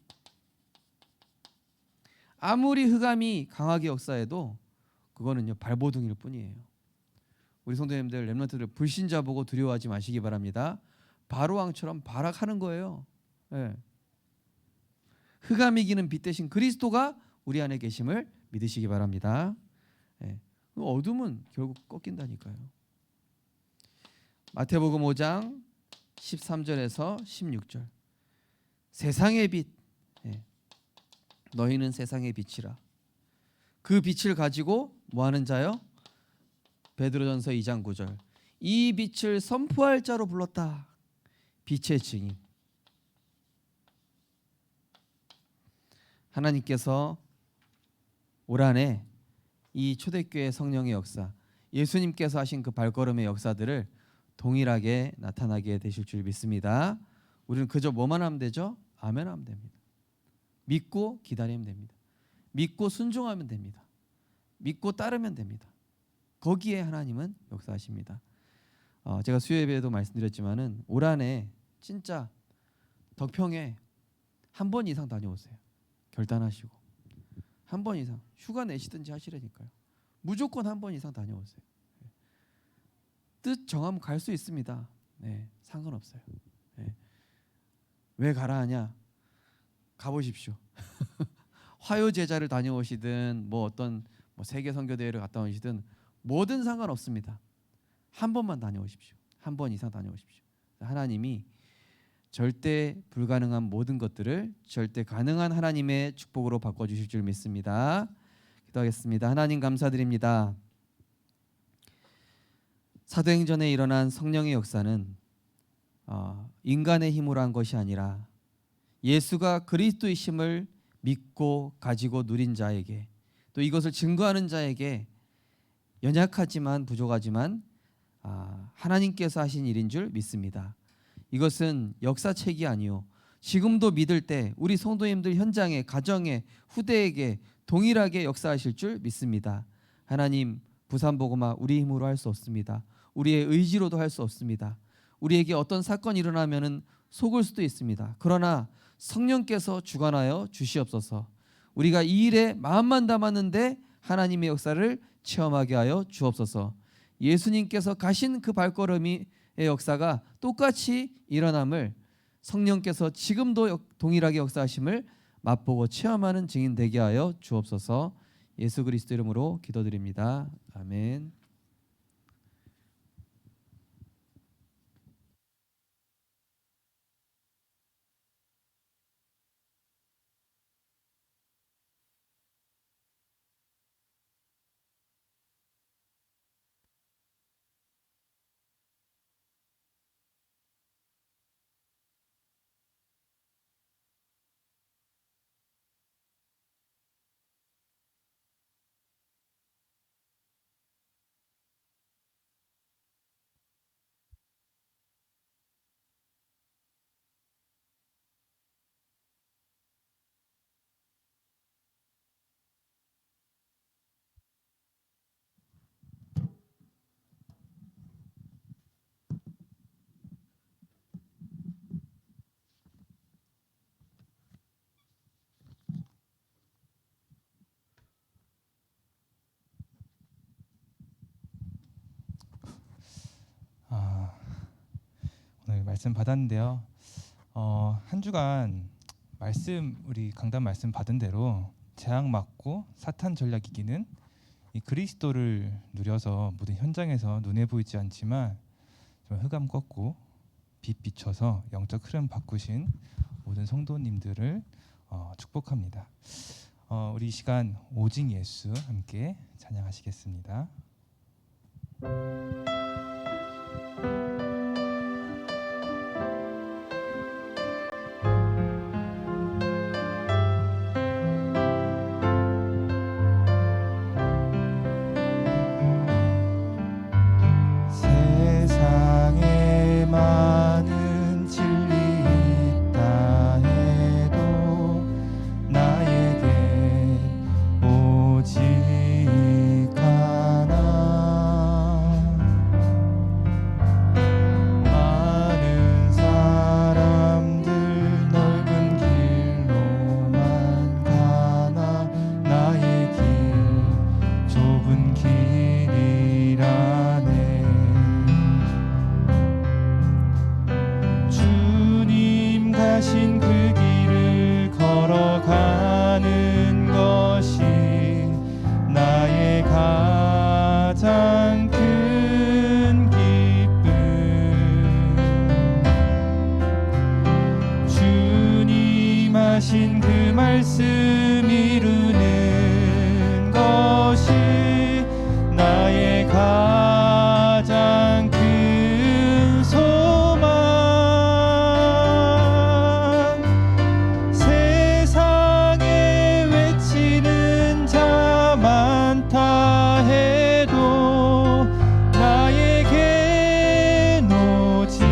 아무리 흑암이 강하게 역사해도 그거는요 발버둥일 뿐이에요. 우리 성도님들, 렘넌트들 불신자 보고 두려워하지 마시기 바랍니다. 바로왕처럼 발악하는 거예요. 네. 흑암 이기는 빛 대신 그리스도가 우리 안에 계심을 믿으시기 바랍니다. 네. 어둠은 결국 꺾인다니까요. 마태복음 5장 13절에서 16절. 세상의 빛, 너희는 세상의 빛이라. 그 빛을 가지고 뭐하는 자요? 베드로전서 2장 9절. 이 빛을 선포할 자로 불렀다. 빛의 증인. 하나님께서 올 한해 이 초대교회 성령의 역사, 예수님께서 하신 그 발걸음의 역사들을 동일하게 나타나게 되실 줄 믿습니다. 우리는 그저 뭐만 하면 되죠? 아멘 하면 됩니다. 믿고 기다리면 됩니다. 믿고 순종하면 됩니다. 믿고 따르면 됩니다. 거기에 하나님은 역사하십니다. 제가 수요예배에도 말씀드렸지만은 올 한해 진짜 덕평에 한 번 이상 다녀오세요. 결단하시고 한 번 이상 휴가 내시든지 하시라니까요. 무조건 한 번 이상 다녀오세요. 뜻 정하면 갈 수 있습니다. 네, 상관없어요. 네. 왜 가라 하냐? 가보십시오. 화요 제자를 다녀오시든 어떤 세계 선교 대회를 갔다 오시든 뭐든 상관없습니다. 한 번만 다녀오십시오. 한 번 이상 다녀오십시오. 하나님이 절대 불가능한 모든 것들을 절대 가능한 하나님의 축복으로 바꿔주실 줄 믿습니다. 기도하겠습니다. 하나님 감사드립니다. 사도행전에 일어난 성령의 역사는 인간의 힘으로 한 것이 아니라 예수가 그리스도이심을 믿고 가지고 누린 자에게, 또 이것을 증거하는 자에게 연약하지만 부족하지만 하나님께서 하신 일인 줄 믿습니다. 이것은 역사책이 아니요 지금도 믿을 때 우리 성도님들 현장에, 가정에, 후대에게 동일하게 역사하실 줄 믿습니다. 하나님, 부산복음화 우리 힘으로 할 수 없습니다. 우리의 의지로도 할 수 없습니다. 우리에게 어떤 사건이 일어나면은 속을 수도 있습니다. 그러나 성령께서 주관하여 주시옵소서. 우리가 이 일에 마음만 담았는데 하나님의 역사를 체험하게 하여 주옵소서. 예수님께서 가신 그 발걸음의 역사가 똑같이 일어남을 성령께서 지금도 동일하게 역사하심을 맛보고 체험하는 증인 되게 하여 주옵소서. 예수 그리스도 이름으로 기도드립니다. 아멘. 오늘 말씀 받았는데요. 한 주간 말씀, 우리 강단 말씀 받은 대로 재앙 맞고 사탄 전략 이기는 이 그리스도를 누려서 모든 현장에서 눈에 보이지 않지만 좀 흑암 꺾고 빛 비춰서 영적 흐름 바꾸신 모든 성도님들을 축복합니다. 우리 이 시간 오직 예수 함께 찬양하시겠습니다. 세상에 많은 진리 있다 해도 나에게 오직 하나. 많은 사람들 넓은 길로만 가나 나의 길 좁은 길이라네. 주님 가신 그 길을 걸어가는 것이 나의 가장 큰 기쁨. 주님 하신 그 말씀 이루는 것이 나의 가장 큰 소망. 세상에 외치는 자 많다 해도 나에겐 오직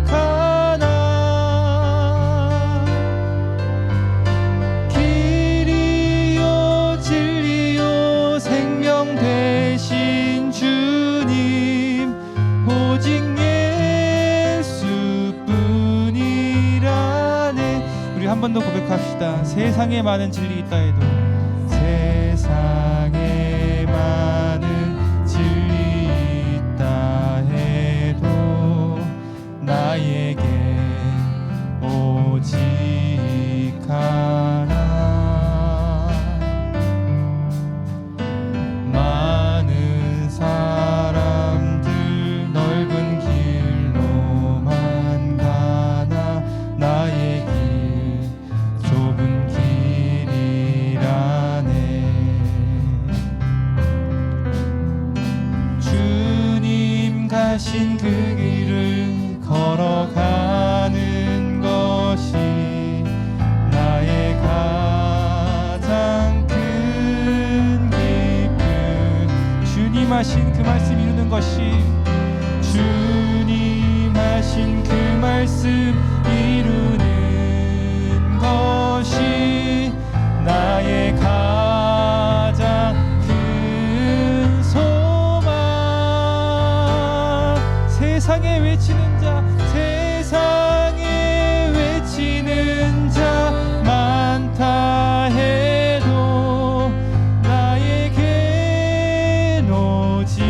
하나. 길이요 진리요 생명 되신 주님 오직 예수뿐이라네. 우리 한 번 더 고백합시다. 세상에 많은 진리 있다 해도 세상에 많은 진리 있다 해도 나에게 오직 하나. 많은 사람들 넓은 길로만 가나 나의 길 좁은 길이라네. 주님 가신 그 길을 걸어가는 것이 나의 가장 큰 기쁨. 주님 하신 그 말씀 이루는 것이 주님 하신 그 말씀 이루는 것이 나의 가장 큰 소망. 세상에 외치는 자 세상에 외치는 자 많다 해도 나에겐 오직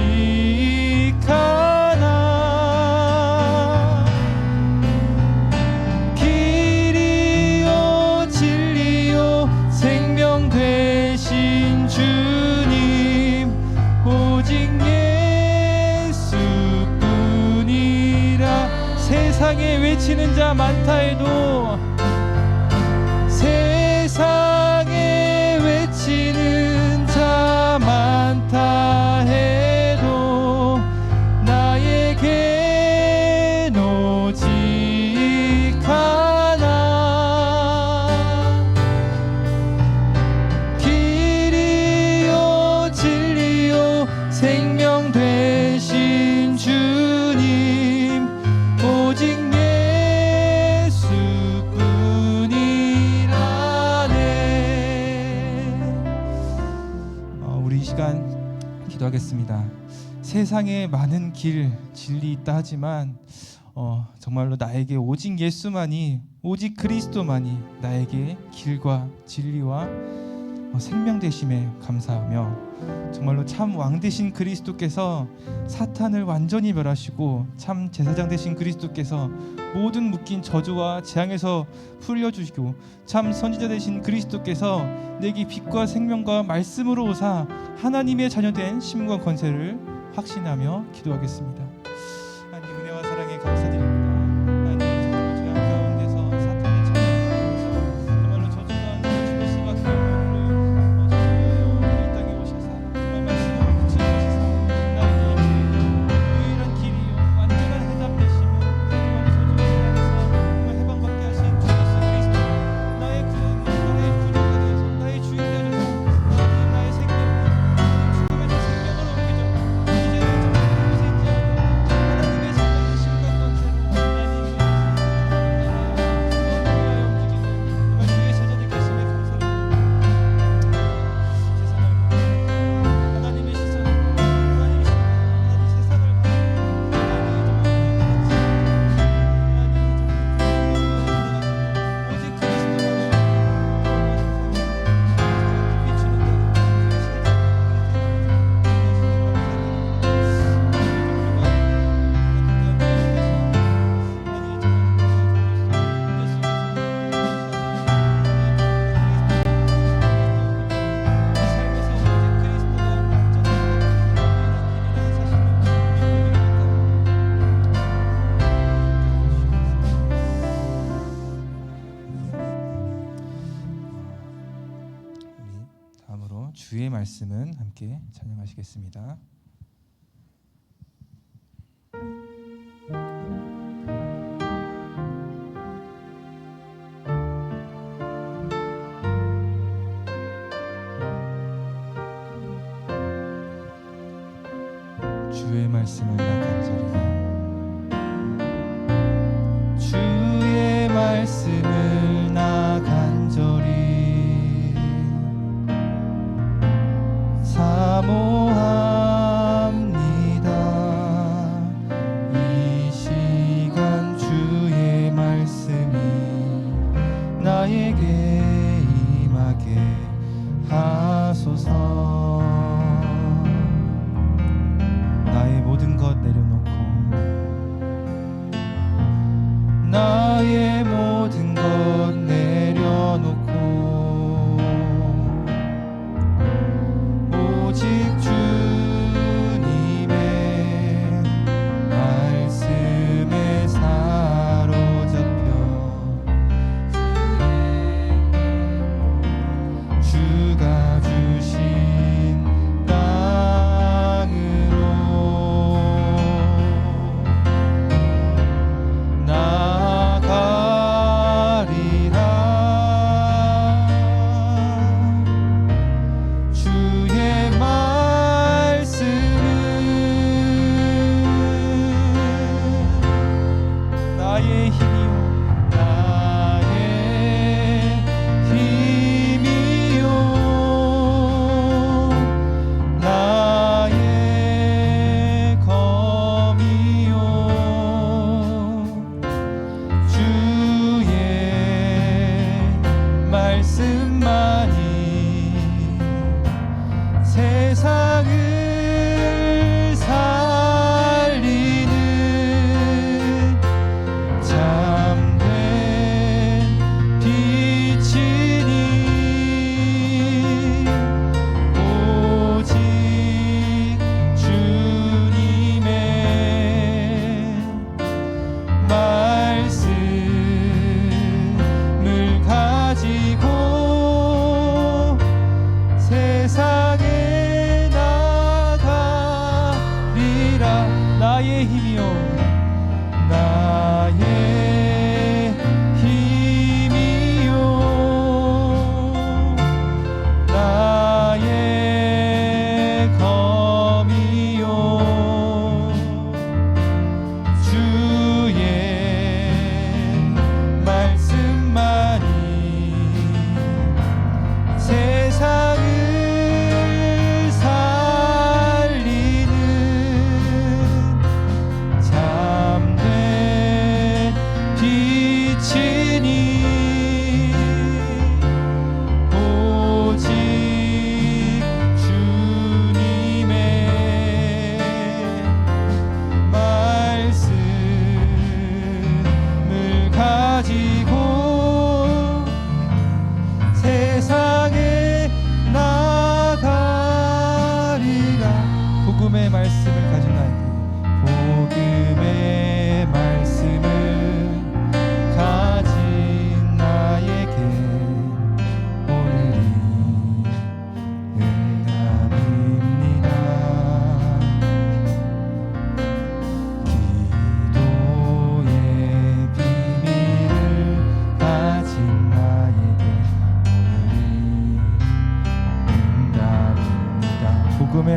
하나. 길이요 진리요 생명 되신 주님 오직 예수뿐이라. 세상에 외치는 자 많다 해도 세상에 외치는 자 많다 해도 나에겐 오직 하나. 길이요 진리요 생명 되신 주님 오직 예수뿐이라네. 우리 이 시간 기도하겠습니다. 세상에 많은 길 진리 있다 하지만 정말로 나에게 오직 예수만이 오직 그리스도만이 나에게 길과 진리와 생명 되심에 감사하며 정말로 참 왕 되신 그리스도께서 사탄을 완전히 멸하시고 참 제사장 되신 그리스도께서 모든 묶인 저주와 재앙에서 풀려주시고 참 선지자 되신 그리스도께서 내게 빛과 생명과 말씀으로 오사 하나님의 자녀된 힘과 권세를 확신하며 기도하겠습니다. 하나님 은혜와 사랑에 감사드립니다. 하나님 정말로 죄악 가운데서 사탄의 찬양하면서 정말로 저주가 죽을 수밖에 없는 우리를 이 땅에 오셔서 정말 말씀으로 붙여주시사 나의 유일한 길이요 완전한 해답 되시며 정말 저주 세상에서 정말 해방받게 하신 주 예수 그리스도 나의 구원과 나의 구주가 되어서 나의 주인 되어서 나의 생명 죽음에서 생명을 옮기죠. 이제는 정말 세지 않아 하나님의 생명의 심과 권세로 하나님의 움직이는 정말 주의 제자들 계심에 감사드립니다. 세상을 하나님의 시선 하나님의 세상을 오직 우리 다음으로 주의 말씀은 함께 찬양하시겠습니다. 주의 말씀을 나 간절히 주의 말씀을 나 간절히 사모합니다. 이 시간 주의 말씀이 나에게 임하게 하소서. 나의 모든 것 내려놓고 나의 모든 것 내려놓고 오직 주님의 말씀에 사로잡혀 주가 주신 땅으로 나가리라. 주의 말씀은 나의 힘이요 나의 힘이요 나의 검이요 주의 말씀만이 세상을 살리는 참된 빛이니 오직 주님의 말씀을 가지고 세상에 나가리라. 나의 힘이요 나의 힘이요 나의 검이요 주의 말씀만이 세상을 살리는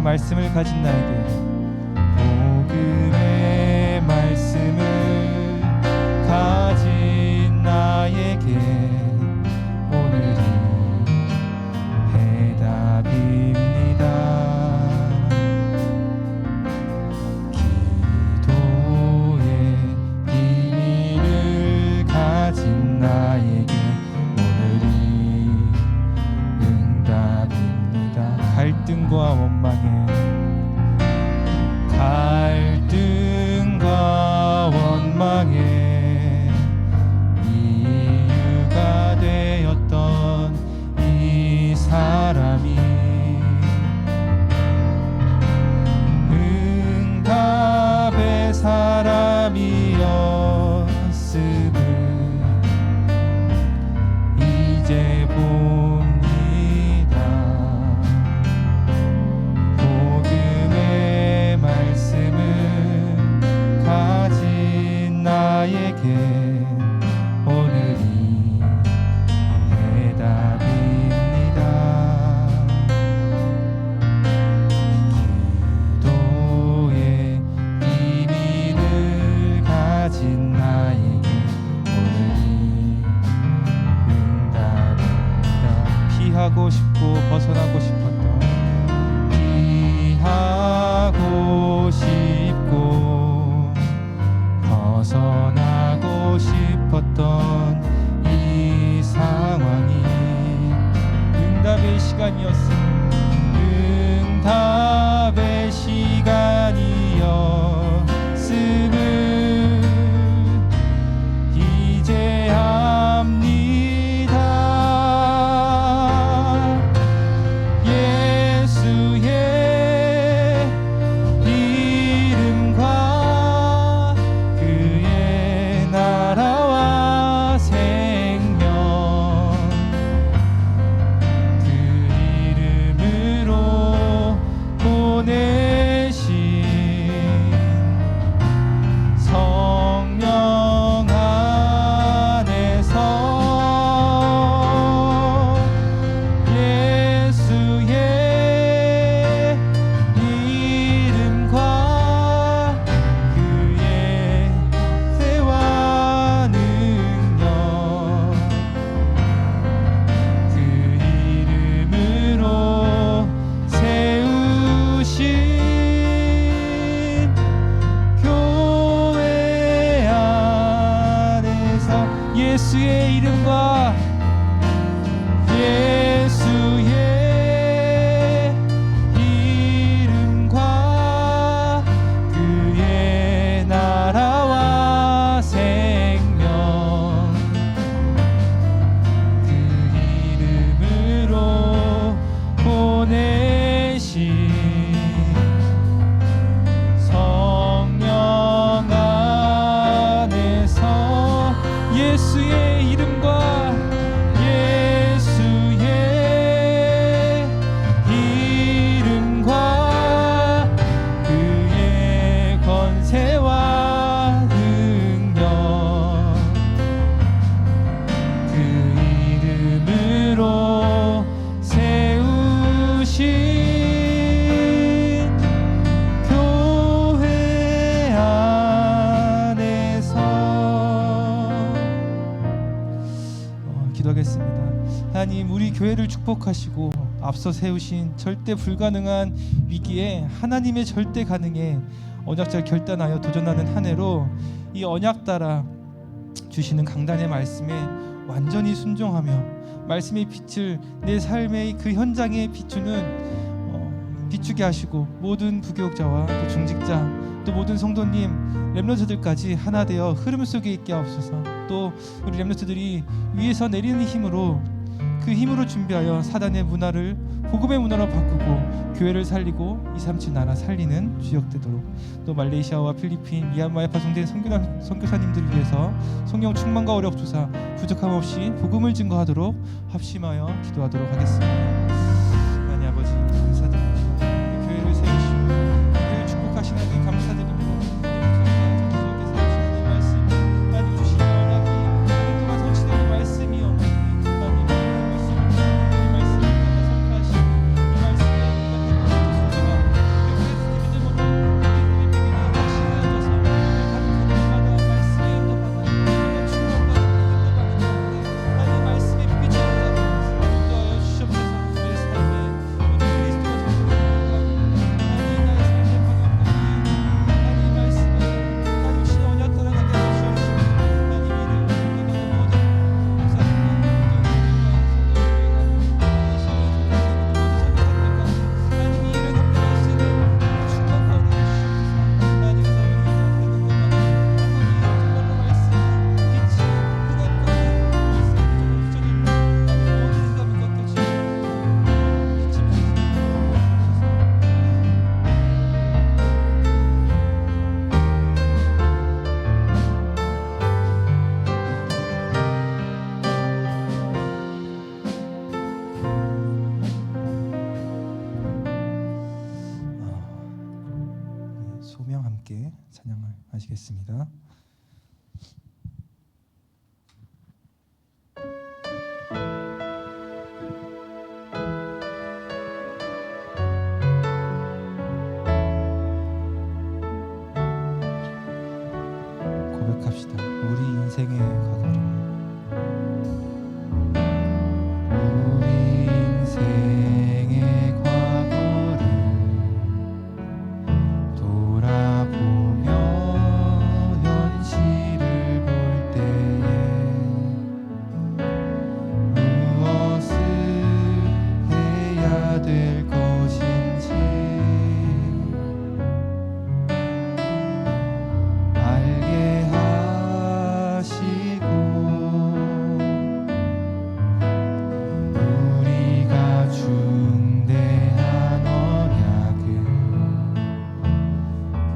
말씀을 가진 나에게, 복음의 말씀을 가진 나에게 오늘이 해답입니다. 기도의 비밀을 가진 나에게 오늘이 응답입니다. 갈등과 원망의 이유가 되었던 이 사람이 응답의 사람이었음을 이제 봅니다. 복음의 말씀을 가진 나에게 오늘이 해답입니다. 기도의 비밀을 가진 나에게 오늘이 응답입니다. 피하고 싶고 벗어나고 싶었던, 피하고 싶고 벗어나고 싶었던 이 상황이 응답의 시간이었음. 응답의 시간이었음을 이제 압니다. 예수의 이름과 그의 나라와 생명, 그 이름으로 보내신 성령 안에서 예수의 이름과 그의 세와 능력, 그 이름으로 세우신 교회 안에서 예수의 이름과 예수의 이름과 그의 나라와 생명, 그 이름으로 보내신 성령 안에서 예수의 이름과 예수의 이름과 그의 권세와 능력, 그 이름으로 세우신 교회 안에서 기도하겠습니다. 하나님, 우리 교회를 축복하시고 앞서 세우신 절대 불가능한 위기에 하나님의 절대 가능에 언약자를 결단하여 도전하는 한 해로 이 언약 따라 주시는 강단의 말씀에 완전히 순종하며 말씀의 빛을 내 삶의 그 현장에 비추게 하시고 모든 부교육자와 또 중직자 또 모든 성도님 렘넌트들까지 하나 되어 흐름 속에 있게 하옵소서. 또 우리 렘넌트들이 위에서 내리는 힘으로 그 힘으로 준비하여 사단의 문화를 복음의 문화로 바꾸고 교회를 살리고 237 나라 살리는 주역되도록, 또 말레이시아와 필리핀, 미얀마에 파송된 선교사님들을 위해서 성령 충만과 어렵조사 부족함 없이 복음을 증거하도록 합심하여 기도하도록 하겠습니다. 하나님 아버지, 감사드립니다. 이 교회를 세우시고 교회를 축복하시는 하나님 감사드립니다. 소명 함께 찬양을 하시겠습니다. 고백합시다. 우리 인생의 과거를, 우리 인생의 과거를 돌아보며 현실을 볼 때에 무엇을 해야 될 것인지 알게 하시고 우리가 중대한 언약을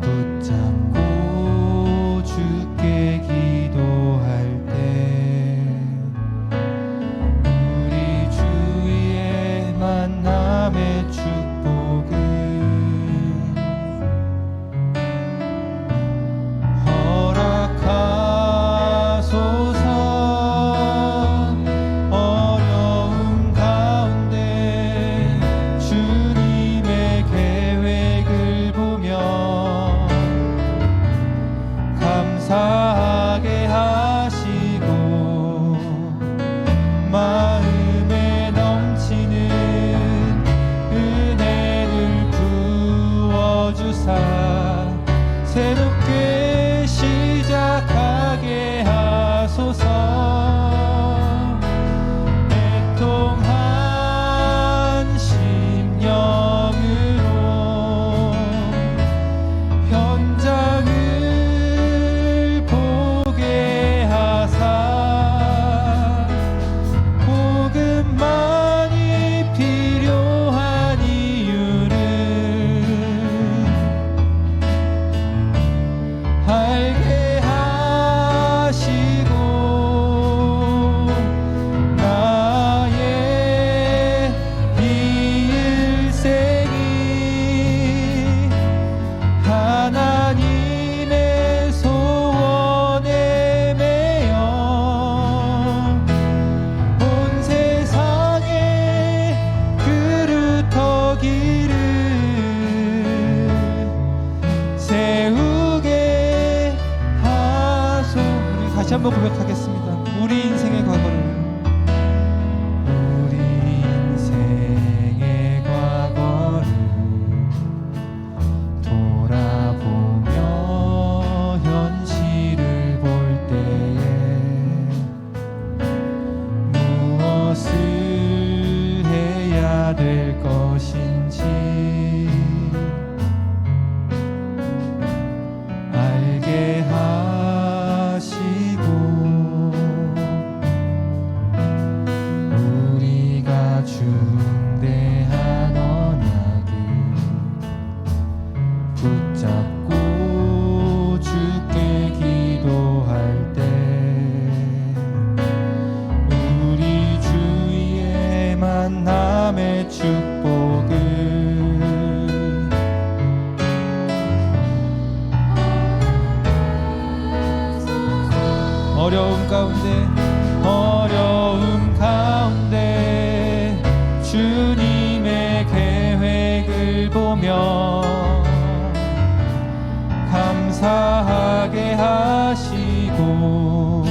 붙잡고 주께 기도할 때 우리 주의 만남의 축복을 허락하소서. 어려움 가운데 주님의 계획을 보며 감사하게 하시고 마음에 넘치는 은혜를 부어주사 새롭게 시작하게 하소서. 애통한 심령으로 현장을 보게 하사 복음만이 필요한 이유를 알게 하시고 나의 이 일생이 하나님의 소원에 매여 온 세상에 그루터기를 세우게 하소. 우리 다시 한번 고백하겠습니다. 우리 인생의 과거를, 우리 인생의 과거를 돌아보며 현실을 볼 때에 무엇을 해야 될 것인지 알게 하시고 우리가 중대한 언약을 붙잡고 주께 기도할 때 우리 주의 만남의 축복을 어려움 가운데 주님의 계획을 보며 감사하게 하시고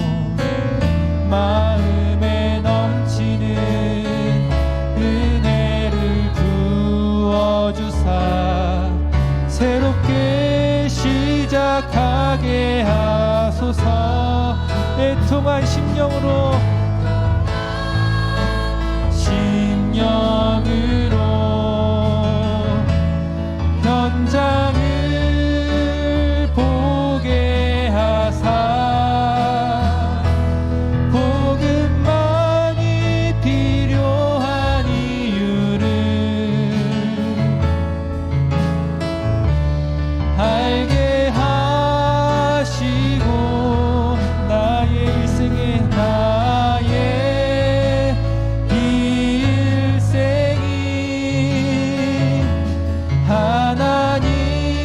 마음에 넘치는 은혜를 부어주사 새롭게 시작하게 하소서. 애통한 심령으로 현장을 보게 하사 복음만이 필요한 이유를 알게 하시고 나의 일생에 하나님의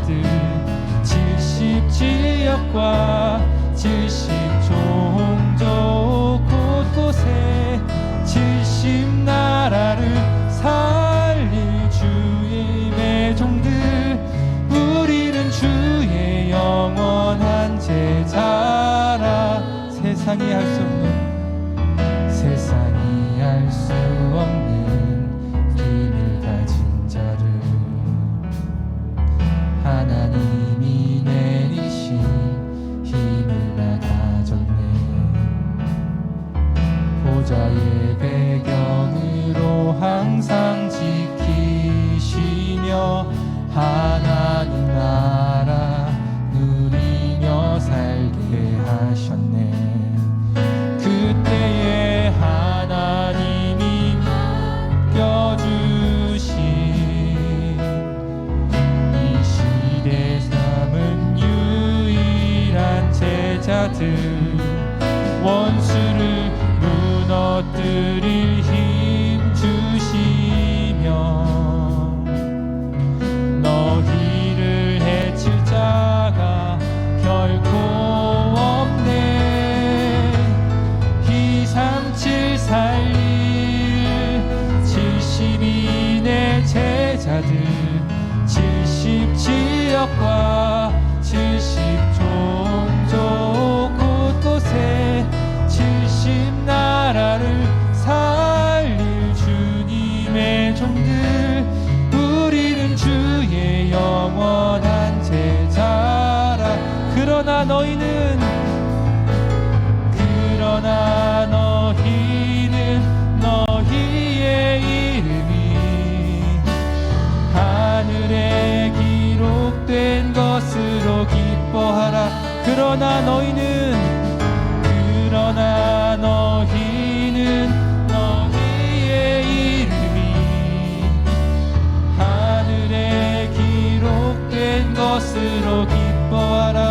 제자들 70지역과 70종족 곳곳에 70나라를 살릴 주의 종들 우리는 주의 영원한 제자라 세상이 할 수 없는 비밀 가진 자를 하나님이 내리신 힘을 받아줬네 보좌의 배경으로 항상 지키시며 하나님 나라 누리며 살게 하셨네 그때에 하나님이 맡겨주신 이 시대 삼은 유일한 제자들 원수를 무너뜨릴 힘 주시며 너희를 해칠 자가 결코 없네 237 살릴 70인의 제자들 70지역과 70종족 곳곳에 70나라를 살릴 주님의 종들 우리는 주의 영원한 제자라 그러나 너희는 너희의 이름이 하늘에 기록된 것으로 기뻐하라 그러나 너희는 너희의 이름이 하늘에 기록된 것으로 기뻐하라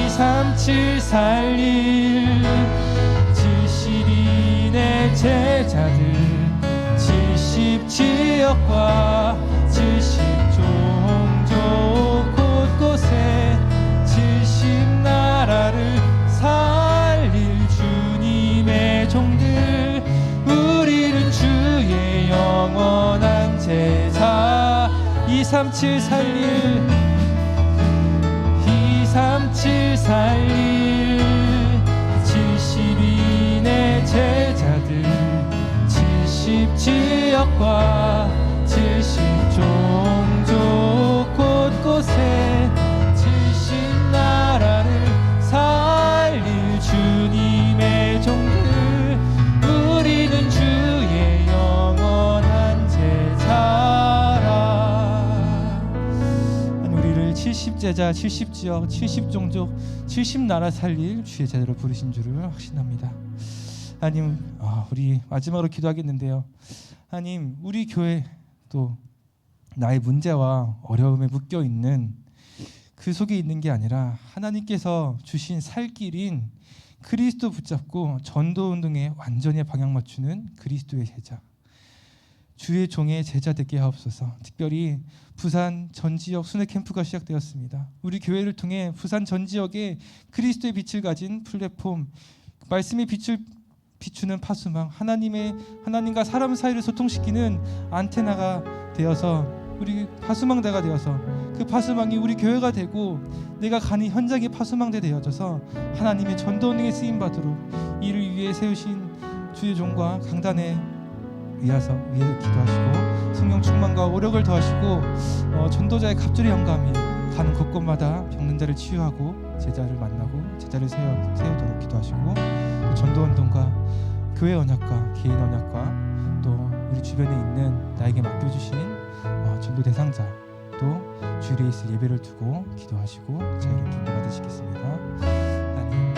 237 살릴 70인의 제자들 70지역과 70종족 곳곳에 70나라를 살릴 주님의 종들 우리는 주의 영원한 제자 237 살릴 237 살릴 70인의 제자들 70지역과 70종족 곳곳에 70나라를 살릴 주님의 종들 우리는 주의 영원한 제자라 아니 우리를 70제자 70지역 70종족 70나라 살릴 주의 제자로 부르신 줄을 확신합니다. 하나님 우리 마지막으로 기도하겠는데요. 하나님 우리 교회 또 나의 문제와 어려움에 묶여있는 그 속에 있는 게 아니라 하나님께서 주신 살 길인 그리스도 붙잡고 전도운동에 완전히 방향 맞추는 그리스도의 제자 주의 종의 제자 되게 하옵소서. 특별히 부산 전 지역 순회 캠프가 시작되었습니다. 우리 교회를 통해 부산 전 지역에 그리스도의 빛을 가진 플랫폼 말씀의 빛을 비추는 파수망 하나님과 사람 사이를 소통시키는 안테나가 되어서 우리 파수망대가 되어서 그 파수망이 우리 교회가 되고 내가 가는 현장의 파수망대 되어져서 하나님의 전도운동에 쓰임받도록 이를 위해 세우신 주의 종과 강단에 위해서 기도하시고 성령 충만과 오력을 더하시고 전도자의 갑절의 영감이 가는 곳곳마다 병든 자를 치유하고 제자를 만나고 제자를 세우도록 기도하시고 전도운동과 교회 언약과 개인 언약과 또 우리 주변에 있는 나에게 맡겨주신 전도 대상자 또 주일에 있을 예배를 두고 기도하시고 자유를 기도 받으시겠습니다. 하나님